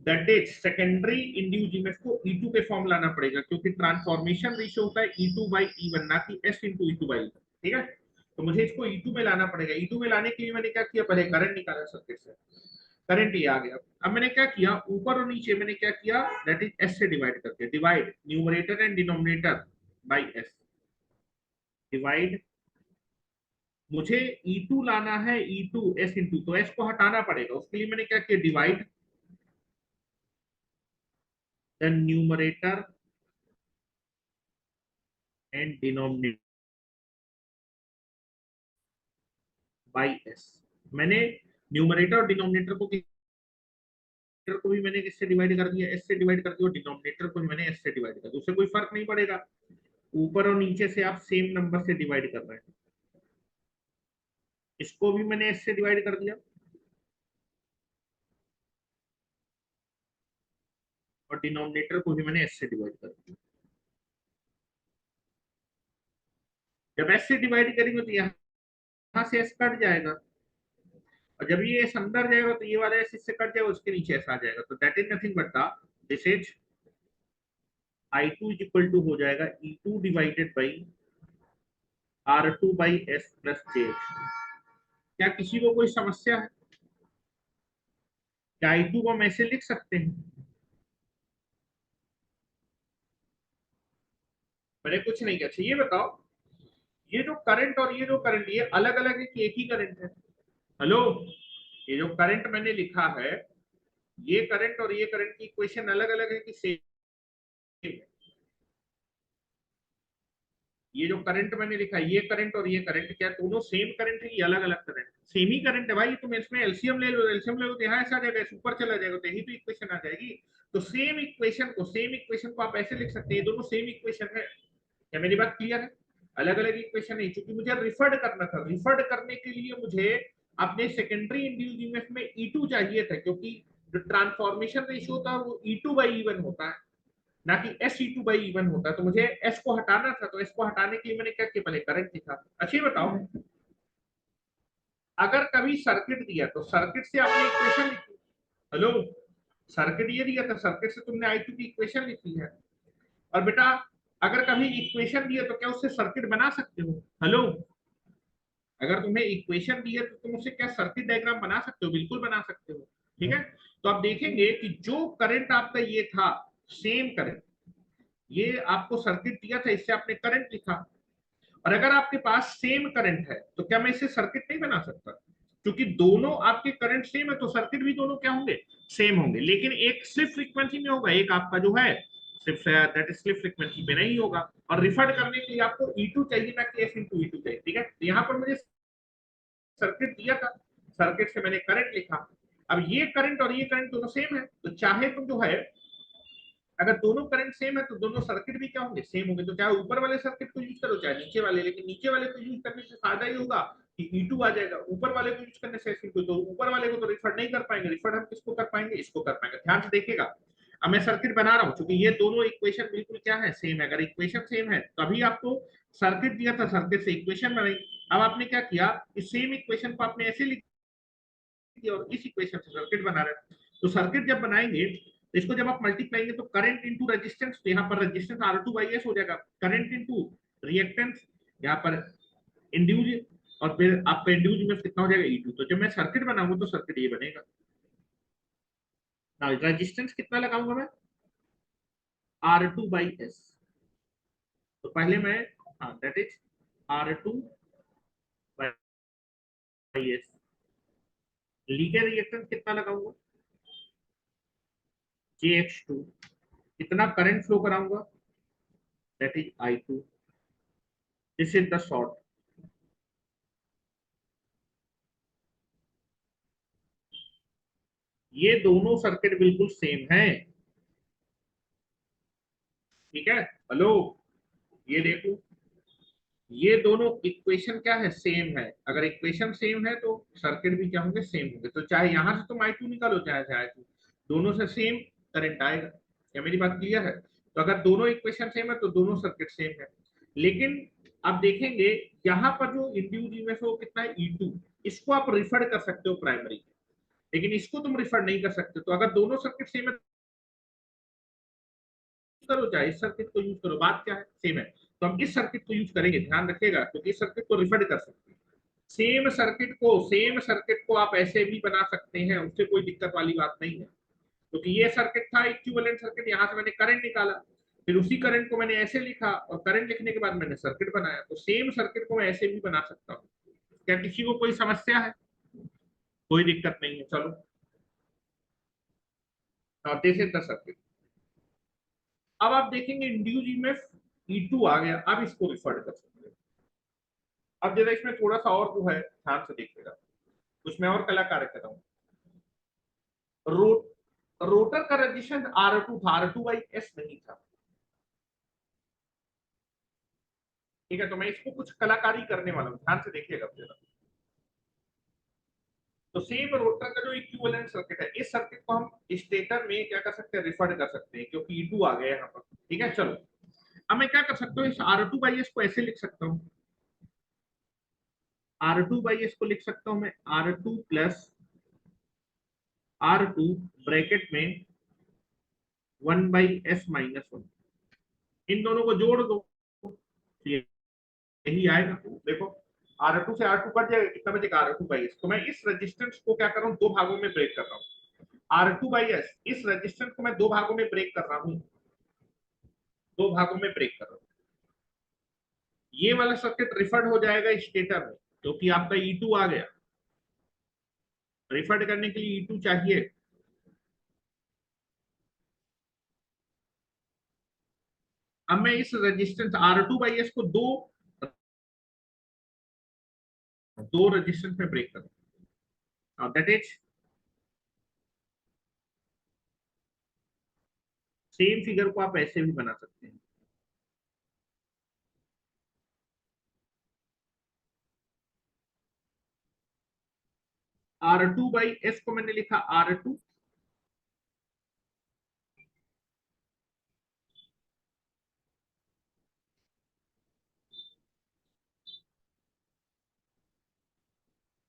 that is secondary induce EMF को E2 के फॉर्म लाना पड़ेगा, क्योंकि ट्रांसफॉर्मेशन रेशियो होता है E2 बाई E1, ना कि S इंटू E2 बाई, ठीक है। तो मुझे इसको E2 में लाना पड़ेगा। E2 में लाने के लिए मैंने क्या किया, पहले करंट निकाला सर्किट से, करंट ये आ गया। अब मैंने क्या किया, ऊपर और नीचे मैंने क्या किया, दैट इज एस से डिवाइड करके, divide numerator and denominator by S, divide. मुझे E2 लाना है, E2 S इंटू, तो S को हटाना पड़ेगा, उसके लिए मैंने क्या किया, divide the numerator and denominator by S. मैंने न्यूमरेटर और डिनोमिनेटर को भी मैंने किससे डिवाइड कर दिया, एस से डिवाइड कर दिया, डिनोमिनेटर को भी मैंने एस से डिवाइड कर दिया, उससे कोई फर्क नहीं पड़ेगा। ऊपर और नीचे से आप सेम नंबर से डिवाइड कर रहे हैं, इसको भी मैंने एस से डिवाइड कर दिया और डिनोमिनेटर को भी मैंने एस से डिवाइड कर दिया। जब एस से डिवाइड करेंगे तो यहाँ से एस कट जाएगा, और जब ये एस अंदर जाएगा तो ये वाला एस इससे कट जाएगा, उसके नीचे एस आ जाएगा। तो that is nothing but this is I2 is equal to हो जाएगा E2 divided by R2 by S plus J. क्या किसी को कोई समस्या है, क्या I2 को हम ऐसे लिख सकते हैं? मैंने कुछ नहीं किया। अच्छा ये बताओ, ये जो करंट और ये जो करंट, ये अलग अलग है कि एक ही करंट है? हेलो, ये जो करंट मैंने लिखा है, ये करंट और ये करंट की इक्वेशन अलग अलग है कि सेम है? ये जो करंट मैंने लिखा है, ये करंट और ये करंट, क्या दोनों सेम करंट है कि अलग अलग करंट? सेम ही करंट है भाई। तुम इसमें एलसीएम ले लो, एलसीएम ले लो तो यहाँ ऐसा आ जाएगा, ऊपर चला जाएगा, तो यही तो इक्वेशन आ जाएगी। तो सेम इक्वेशन को आप ऐसे लिख सकते हैं, ये दोनों सेम इक्वेशन है। क्या मेरी बात क्लियर है? अलग अलग इक्वेशन नहीं, क्योंकि मुझे रिफर्ड करना था। रिफर्ड करने के लिए मुझे अपने सेकेंडरी इंड्यूस ईएमएफ में E2 चाहिए था, क्योंकि जो ट्रांसफॉर्मेशन रेशियो होता है वो E2 बाई E1 होता है, ना कि SE2 बाई E1 होता है। तो मुझे S को हटाना था, तो S को हटाने के लिए मैंने क्या किया, पहले करंट लिखा। अच्छी बताओ, अगर कभी सर्किट दिया तो सर्किट से आपने इक्वेशन लिखी। हेलो, सर्किट ये दिया था, सर्किट से तुमने I2 की इक्वेशन लिखी है। और बेटा अगर कभी इक्वेशन दिए तो क्या उससे सर्किट बना सकते हो? हेलो, अगर तुम्हें इक्वेशन दी है तो तुम उससे क्या सर्किट डायग्राम बना सकते हो? बिल्कुल बना सकते हो, ठीक है। तो आप देखेंगे कि जो करंट आपका ये था, सेम करंट, ये आपको सर्किट दिया था, इससे आपने करंट लिखा। और अगर आपके पास सेम करंट है तो क्या मैं इसे सर्किट नहीं बना सकता? क्योंकि दोनों आपके करंट सेम है, तो सर्किट भी दोनों क्या होंगे, सेम होंगे। लेकिन एक स्लिप फ्रीक्वेंसी में होगा, एक आपका जो है सिर्फ दैट स्लिप फ्रीक्वेंसी पे नहीं होगा। और रिफर करने के लिए आपको E2 चाहिए, ना कि S इंटू E2 चाहिए, ठीक है। तो यहाँ पर मुझे सर्किट दिया था, सर्किट से मैंने करंट लिखा। अब ये करंट और ये करंट दोनों सेम है, तो चाहे तुम जो है अगर दोनों करंट सेम है तो दोनों सर्किट भी क्या होंगे, सेम होंगे। तो चाहे ऊपर वाले सर्किट को यूज करो चाहे नीचे वाले, लेकिन नीचे वाले को यूज करने से फायदा ही होगा कि E2 आ जाएगा। ऊपर वाले को यूज करने से तो ऊपर वाले को तो रिफर नहीं कर पाएंगे, रिफर हम किसको कर पाएंगे, इसको कर पाएंगे। ध्यान से देखिएगा, अब मैं सर्किट बना रहा हूँ क्योंकि ये दोनों इक्वेशन बिल्कुल क्या है, सेम है। अगर इक्वेशन सेम है तभी आपको सर्किट दिया था, सर्किट से इक्वेशन बनाई। अब आपने क्या किया, इस सेम इक्वेशन को आपने ऐसे लिख दिया और इस इक्वेशन से सर्किट बना रहे हैं। तो सर्किट जब बनाएंगे तो इसको जब आप मल्टीप्लाइंगे तो करंट इंटू रेजिस्टेंस, तो यहाँ पर रेजिस्टेंस R2/S हो जाएगा, करंट इंटू रिएक्टेंस यहाँ पर इंड्यूज, और फिर आपका इंड्यूज में कितना हो जाएगा E2। तो जब मैं सर्किट बनाऊंगा तो सर्किट ये बनेगा। रेजिस्टेंस कितना लगाऊंगा मैं, R2/S। तो पहले मैं, हाँ that is R2/S। Leakage reactance कितना लगाऊंगा, JX2। कितना करंट फ्लो कराऊंगा, that is I2। This is the short. ये दोनों सर्किट बिल्कुल सेम है, ठीक है। हेलो, ये देखो, ये दोनों इक्वेशन क्या है, सेम है। अगर इक्वेशन सेम है तो सर्किट भी क्या होंगे, सेम होंगे। तो चाहे यहां से तुम I2 निकालो चाहे से I2, दोनों से सेम करंट आएगा। क्या मेरी बात क्लियर है। तो अगर दोनों इक्वेशन सेम है तो दोनों सर्किट सेम है। लेकिन आप देखेंगे यहाँ पर जो इंड्यूस ईएमएफ है वो कितना है, E2। इसको आप रिफर कर सकते हो प्राइमरी, लेकिन इसको तुम रिफर नहीं कर सकते। तो अगर दोनों सर्किट सेम है करो चाहे इस सर्किट को यूज करो, बात क्या है, सेम है। तो हम इस सर्किट को यूज करेंगे, ध्यान रखिएगा, क्योंकि इस सर्किट को रिफर कर सकते हैं। सेम सर्किट को आप ऐसे भी बना सकते हैं, उससे कोई दिक्कत वाली बात नहीं है। क्योंकि ये सर्किट था इक्विवेलेंट सर्किट, यहाँ से मैंने करंट निकाला, फिर उसी करंट को मैंने ऐसे लिखा और करंट लिखने के बाद मैंने सर्किट बनाया। तो सेम सर्किट को मैं ऐसे भी बना सकता हूँ। क्या किसी को कोई समस्या है, कोई दिक्कत नहीं है। चलो, दिस इज द सर्किट। अब आप देखेंगे इंड्यूस ईएमएफ E2 आ गया, अब इसको रिफर कर सकते हैं। अब जरा इसमें थोड़ा सा और जो है ध्यान से देखिएगा, कुछ मैं और कलाकार कर रहा हूँ। रोटर का रजिस्टेंस R2 था, R2/S नहीं था, ठीक है। तो मैं इसको कुछ कलाकारी करने वाला हूँ, ध्यान से देखिएगा जरा। तो सेम रोटर का जो इक्विवेलेंट सर्किट है, इस सर्किट को हम स्टेटर में क्या कर सकते हैं, रिफर कर सकते हैं, क्योंकि E2 आ गया यहाँ पर, ठीक है। चलो, अब मैं क्या कर सकता हूँ, इस R2/S को ऐसे लिख सकता हूँ, R2/S को लिख सकता हूँ मैं R2 प्लस R2 ब्रैकेट में 1/S-1। इन दोनों को जोड़ दो, यही आएगा। देखो, R2 से R2 कट जाएगा, कितना बचेगा, R2/S। तो मैं इस रेजिस्टेंस को क्या कर रहा हूँ, दो भागों में ब्रेक कर रहा हूँ। R2/S, इस रेजिस्टेंस को मैं दो भागों में ब्रेक कर रहा हूँ, दो भागों में ब्रेक कर रहा हूँ। ये वाला सर्किट रिफर्ड हो जाएगा स्टेटर में, क्योंकि आपका E2 आ गया। रिफर्ड करने के लिए E2 चाहिए। अब मैं इस रेजिस्टेंस R2/S को दो दो रेजिस्टेंस में ब्रेक करूँ, दैट इज सेम फिगर को आप ऐसे भी बना सकते हैं। R2/S को मैंने लिखा R2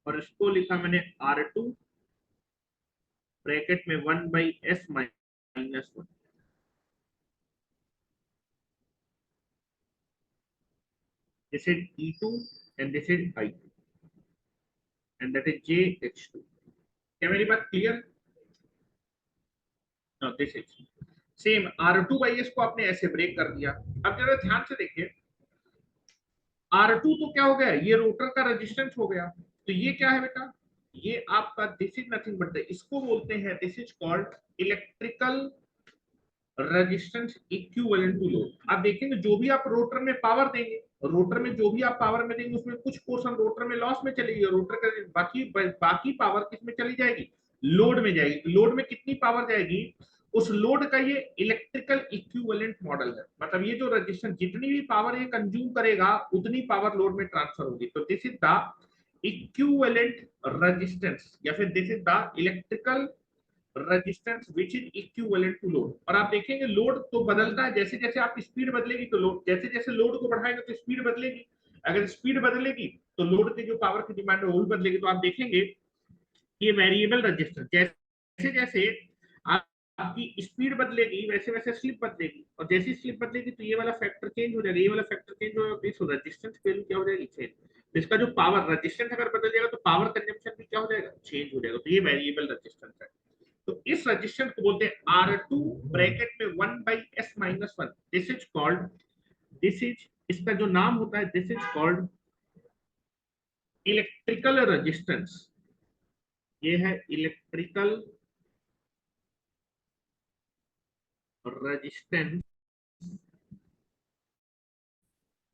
और इसको लिखा मैंने R2 ब्रैकेट में 1/S-1। This is E2 and this is I2 and that is JX2। क्या मेरी बात clear, this is same. R2/S को आपने ऐसे ब्रेक कर दिया। अब जरा ध्यान से देखिए, R2 तो क्या हो गया, ये रोटर का रेजिस्टेंस हो गया। तो ये क्या है बेटा, ये आपका दिस इज नथिंग बट इसको बोलते हैं, this is called electrical resistance equivalent to load. आप देखेंगे जो भी आप रोटर में पावर देंगे, रोटर में जो भी आप पावर में देंगे उसमें कुछ पोर्शन रोटर में लॉस में चली गई, रोटर का बाकी पावर किस में चली जाएगी, लोड में जाएगी। लोड में कितनी पावर जाएगी, उस लोड का ये इलेक्ट्रिकल इक्विवेलेंट मॉडल है। मतलब ये जो रजिस्टेंस जितनी भी पावर ये कंज्यूम करेगा उतनी पावर लोड में ट्रांसफर होगी। तो this is the equivalent resistance या फिर this is the electrical resistance which is equivalent to load. और आप देखेंगे लोड तो बदलता है, जैसे जैसे आप स्पीड बदलेगी तो लोड, जैसे जैसे लोड को बढ़ाएंगे तो स्पीड बदलेगी। अगर स्पीड बदलेगी तो लोड की जो पावर की डिमांड है वो भी बदलेगी। तो आप देखेंगे ये वेरिएबल रजिस्टेंस, जैसे जैसे आपकी स्पीड बदलेगी वैसे वैसे स्लिप बदलेगी, और जैसी स्लिप बदलेगी तो ये वाला फैक्टर चेंज हो जाएगा, ये वाला फैक्टर चेंज हो जाएगा, तो रजिस्टेंस वैल्यू क्या हो जाएगी, चेंज। तो इसका जो पावर रजिस्टेंस अगर बदल जाएगा तो पावर कंजम्पशन भी क्या हो जाएगा, चेंज हो जाएगा। तो ये वेरिएबल रजिस्टेंस है। तो इस रजिस्टेंस को बोलते हैं R2 ब्रैकेट में 1/s-1। This is called, this is, इसका जो नाम होता है this is called electrical resistance. ये है electrical resistance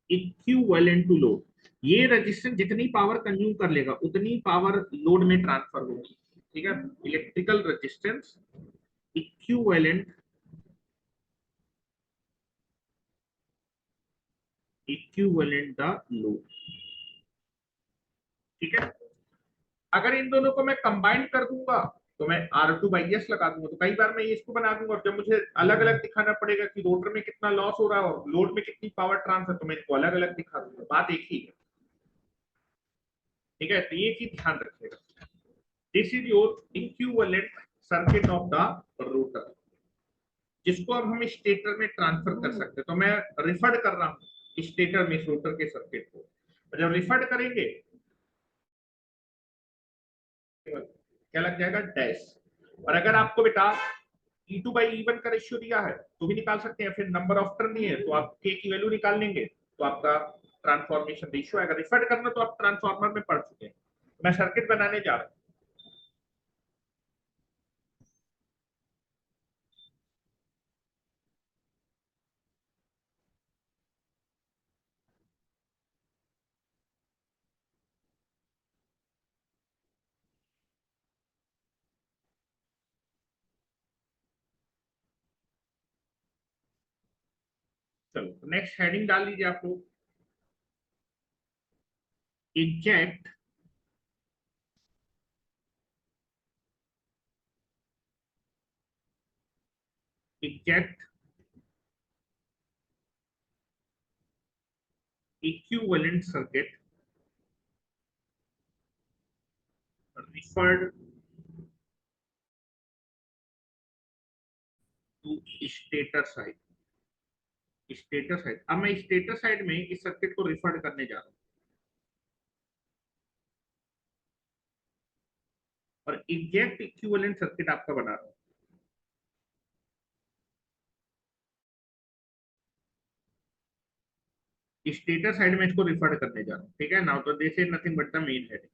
equivalent to load. ये रेजिस्टेंस जितनी पावर कंज्यूम कर लेगा उतनी पावर लोड में ट्रांसफर होगी। ठीक है, electrical resistance equivalent, equivalent the load. ठीक है, अगर इन दोनों को मैं कंबाइन कर दूंगा तो मैं R2/S लगा दूंगा, तो कई बार मैं इसको बना दूंगा। जब मुझे अलग अलग दिखाना पड़ेगा कि रोटर में कितना लॉस हो रहा है और लोड में कितनी पावर ट्रांसफर, तो मैं इनको अलग अलग दिखा दूंगा, बात एक ही है। ठीक है, तो ये चीज ध्यान रखिएगा। This is your equivalent circuit of the rotor, जिसको अब हम स्टेटर में ट्रांसफर कर सकते हैं। तो मैं रिफर्ड कर रहा हूँ स्टेटर में रोटर के सर्किट को। जब रिफर्ड करेंगे क्या लग जाएगा, डैश। और अगर आपको बेटा E2/E1 का रेशियो दिया है तो भी निकाल सकते हैं, फिर नंबर ऑफ टर्न नहीं है तो आप K की वैल्यू निकाल लेंगे तो आपका ट्रांसफॉर्मेशन रेशियो आएगा। रिफर्ड करना तो आप ट्रांसफॉर्मर में पढ़ चुके हैं। मैं सर्किट बनाने जा रहा हूँ। चलो नेक्स्ट हेडिंग डाल दीजिए आप लोग, inject inject equivalent circuit referred to stator side. Stator side, अब मैं स्टेटर साइड में इस सर्किट को रिफर करने जा रहा हूँ और एग्जैक्ट इक्विवेलेंट सर्किट आपका बना रहा हूँ। स्टेटर साइड में इसको रिफर करने जा रहा हूँ। ठीक है, नाउ तो this is nothing but the main head.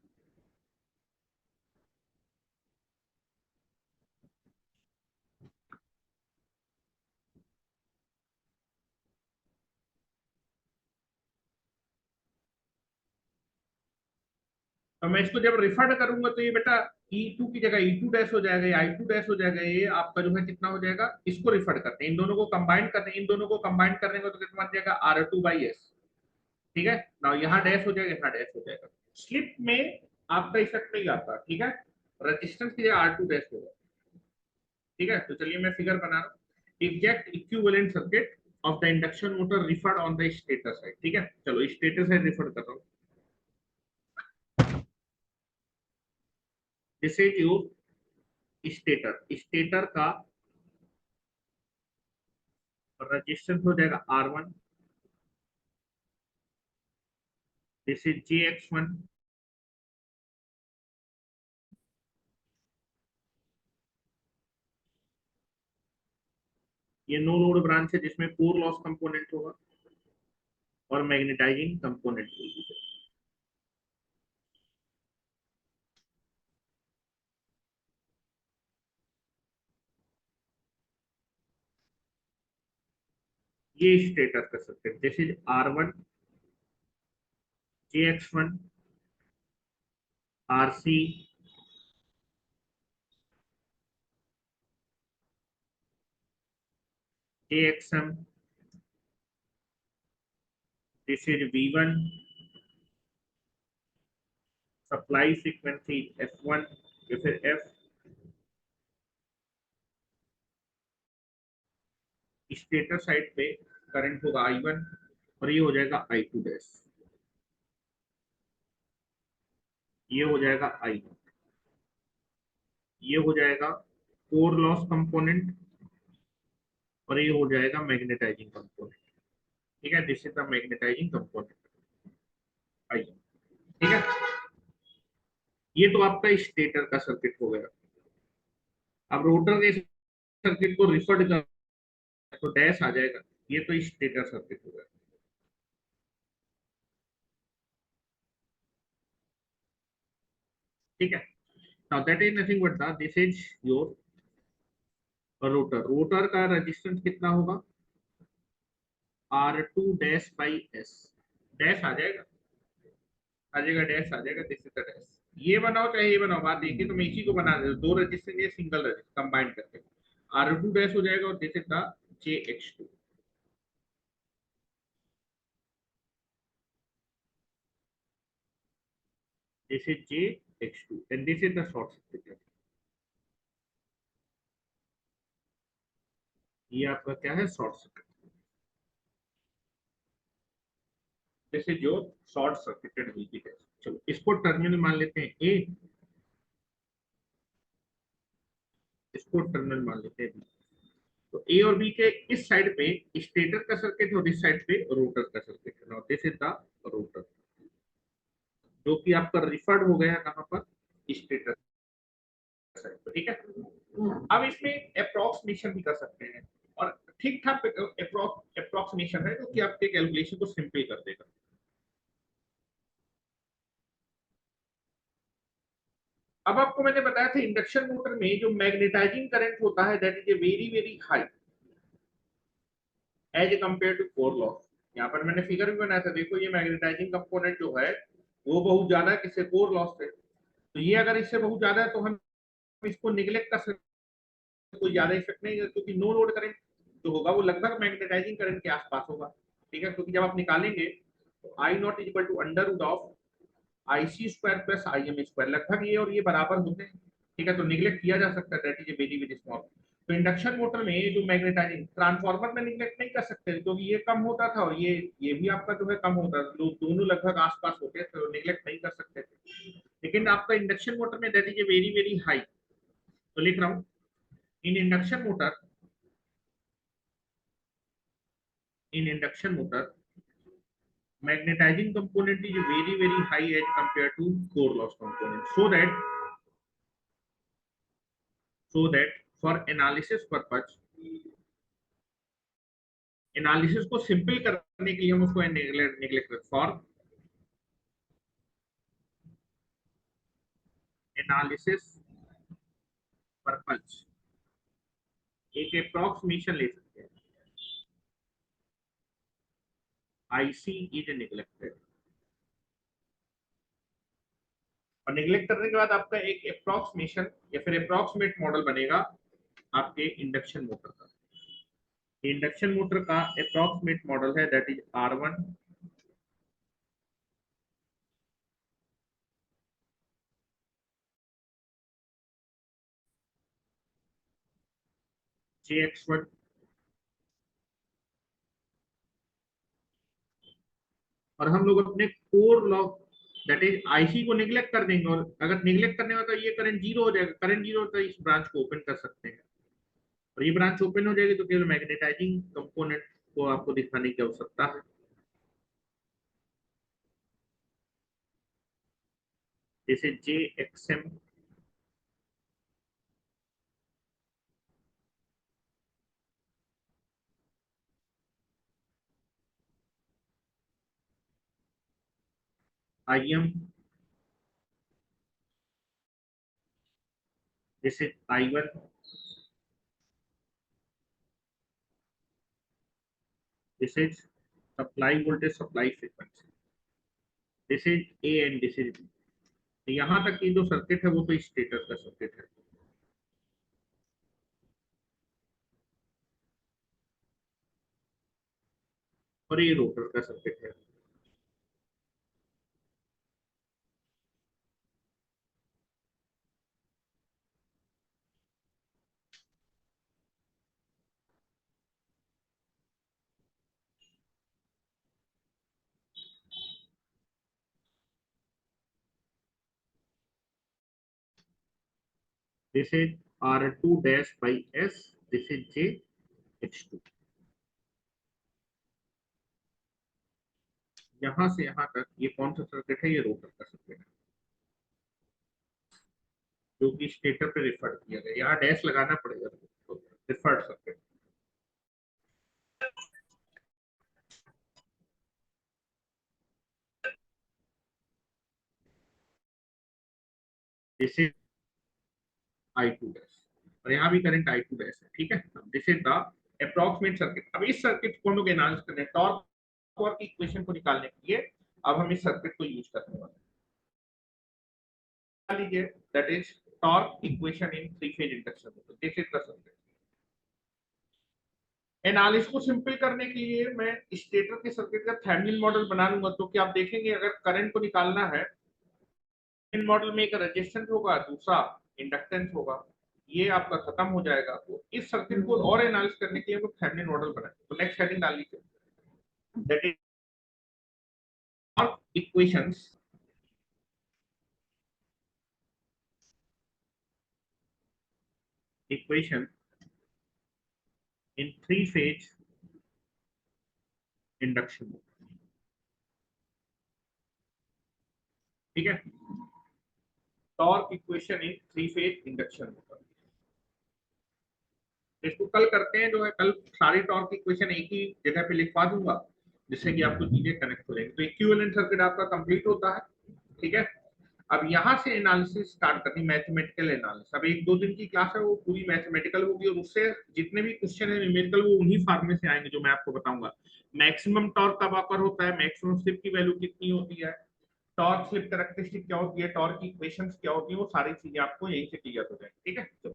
तो मैं इसको जब रिफर करूंगा तो ये बेटा E2 की जगह E2 डैश हो जाएगा, या I2 डैश हो जाएगा। ये आपका जो है कितना हो जाएगा, इसको रिफर करते हैं, इन दोनों को कंबाइन करते हैं। इन दोनों को कंबाइन करने को तो कितना बन जाएगा, R2/S। ठीक है ना, यहाँ डैश हो जाएगा, यहाँ डैश हो जाएगा। स्लिप में आपका इफेक्ट नहीं आता। ठीक है, रेजिस्टेंस की जगह R2 डैश होगा। ठीक है, तो चलिए मैं फिगर बना रहा हूँ, exact equivalent circuit of the induction motor referred on the stator side. ठीक है, चलो स्टेटर साइड रिफर कर रहा हूँ। This is your stator. Stator का रेजिस्टेंस हो जाएगा R1। This is JX1। ये नो लोड ब्रांच है जिसमें कोर लॉस कंपोनेंट होगा और मैग्नेटाइजिंग कंपोनेंट होगी। ये स्टेटस कर सकते हैं, this is R1, JX1, RC, JXM, this is V1, supply frequency F1, फिर F, स्टेटर साइड पे करंट होगा I1 और ये हो जाएगा I2 डैश, ये हो जाएगा I1, ये हो जाएगा कोर लॉस कंपोनेंट और ये हो जाएगा मैग्नेटाइजिंग कंपोनेंट। ठीक है, this is the magnetizing component I1। ठीक है, ये तो आपका स्टेटर का सर्किट हो गया। अब रोटर के सर्किट को रिफर्ड कर तो डैश आ जाएगा, ये तो स्टेटर सर्किट हो गया। ठीक है, now that is nothing but the this is your rotor. Rotor का रेजिस्टेंस कितना होगा, R2 dash by S, dash आ जाएगा, डैश आ जाएगा, दिस इज द डैश। ये बनाओ चाहे ये बनाओ, बात देखिए तो मैं इसी को बना दे, दो रजिस्टेंस ये सिंगल रजिस्टेंस कंबाइन करके R2 डैश हो जाएगा और this is the JX2, this is JX2 and this is the short circuit। ये आपका क्या है, शॉर्ट सर्किट, जैसे जो शॉर्ट सर्किटेड VP है। चलो इसको टर्मिनल मान लेते हैं ए, इसको टर्मिनल मान लेते हैं बी। तो ए और बी के इस साइड पे स्टेटर का सर्किट और इस साइड पे रोटर का सर्किट है। Now this is the rotor, जो कि आपका रिफर्ड हो गया कहां पर, स्टेटर साइड पर। ठीक है, अब इसमें अप्रोक्सीमेशन भी कर सकते हैं और ठीक ठाक अप्रोक्सीमेशन है जो कि आपके कैलकुलेशन को सिंपल कर देगा। अब आपको मैंने बताया था इंडक्शन मोटर में जो मैग्नेटाइजिंग करंट होता है that is a very very high as compare to core loss. यहाँ पर मैंने फिगर भी बनाया था, देखो ये मैग्नेटाइजिंग कंपोनेंट जो है वो बहुत ज्यादा है किससे, कोर लॉस से। तो ये अगर इससे बहुत ज्यादा है तो हम इसको निगलेक्ट कर सकते, कोई ज्यादा इफेक्ट नहीं है, क्योंकि नो लोड करंट जो होगा वो लगभग मैग्नेटाइजिंग करंट के आसपास होगा। ठीक है, क्योंकि जब आप निकालेंगे तो I naught is equal to under root of IC square plus IM square, लगभग ये और ये बराबर होते हैं। ठीक है, तो निगलेक्ट किया जा सकता है, that is a very very small. तो इंडक्शन मोटर में जो मैग्नेटाइजिंग, ट्रांसफार्मर में निगलेक्ट नहीं कर सकते क्योंकि ये कम होता था और ये भी आपका जो है कम होता था, दोनों लगभग आसपास होते हैं, तो निगलेक्ट नहीं कर सकते थे। लेकिन आपका इंडक्शन मोटर में that is a very very high. तो लिख रहा हूं, इन induction motor magnetizing component is very very high as compared to core loss component, so that for analysis purpose, analysis को सिंपल करने के लिए हम उसको नेग्लेक्ट फॉर एनालिसिस पर्पज एक अप्रोक्सीमेशन ले सकते हैं, IC इज नेग्लेक्टेड। और नेग्लेक्ट करने के बाद आपका एक अप्रोक्सीमेशन या फिर अप्रोक्सीमेट मॉडल बनेगा आपके इंडक्शन मोटर का। इंडक्शन मोटर का अप्रोक्सीमेट मॉडल है दैट इज R1 JX1। और हम लोग अपने core law that is IC को निगलेक्ट कर देंगे, और अगर निगलेक्ट करने में तो ये करंट जीरो हो जाएगा, करंट जीरो होता है इस ब्रांच को ओपन कर सकते हैं, और ये ब्रांच ओपन हो जाएगी तो केवल मैग्नेटाइजिंग कंपोनेंट को आपको दिखाने की आवश्यकता है। जैसे JXM, IM, जैसे I1, this is supply voltage supply frequency, this is A and this is B। यहाँ तक की जो सर्किट है वो तो स्टेटर का सर्किट है। और ये रोटर का सर्किट है। This is R2 dash by S. This is JH2। यहां से यहां तक ये कौन सा सर्किट है? ये रोटर का सर्किट है, जो कि स्टेटर पे रिफर किया गया। यहाँ डैश लगाना पड़ेगा, referred circuit. This is I2 dash, और यहाँ भी करंट I2 डैश है, ठीक है। This is the approximate circuit. अब इस सर्किट को हम लोग एनालाइज करने, टॉर्क की इक्वेशन को निकालने के लिए अब हम इस सर्किट को यूज करने वाले हैं। लीजिए, that is torque equation in three phase induction motor. This is the circuit. Analysis को सिंपल करने के लिए मैं स्टेटर के सर्किट का थेवेनिन मॉडल बना लूंगा। तो क्या आप देखेंगे, अगर करंट को निकालना है, इन मॉडल में एक रेजिस्टेंस होगा, दूसरा इंडक्टेंस होगा, ये आपका खत्म हो जाएगा। तो इस सर्किट को और एनालिसिस करने के लिए हम थेवेनिन मॉडल बनाएंगे। तो नेक्स्ट हेडिंग डाल लीजिए, that is torque equations equation in three phase induction motor, ठीक है। Torque equation in three phase induction motor, इसको कल करते हैं। जो है कल सारी टॉर्क इक्वेशन एक ही जगह पे लिखवा दूंगा, जिससे कि आपको चीजें कनेक्ट हो जाएंगी। तो इक्विवेलेंट सर्किट आपका कंप्लीट होता है, ठीक है। अब यहाँ से एनालिसिस स्टार्ट करनी, मैथमेटिकल एनालिसिस। अब एक दो दिन की क्लास है, वो पूरी मैथमेटिकल होगी, और उससे जितने भी क्वेश्चन है न्यूमेरिकल, वो उन्हीं फार्मूले से आएंगे जो मैं आपको बताऊंगा। मैक्सिमम टॉर्क कब ऑकर होता है, मैक्सिमम स्लिप की वैल्यू कितनी होती है, टॉर्क स्लिप कैरेक्टरिस्टिक क्या होती है, टॉर्क की इक्वेशंस क्या होती है, वो सारी चीजें आपको यहीं से क्लियर हो जाएंगी, ठीक है।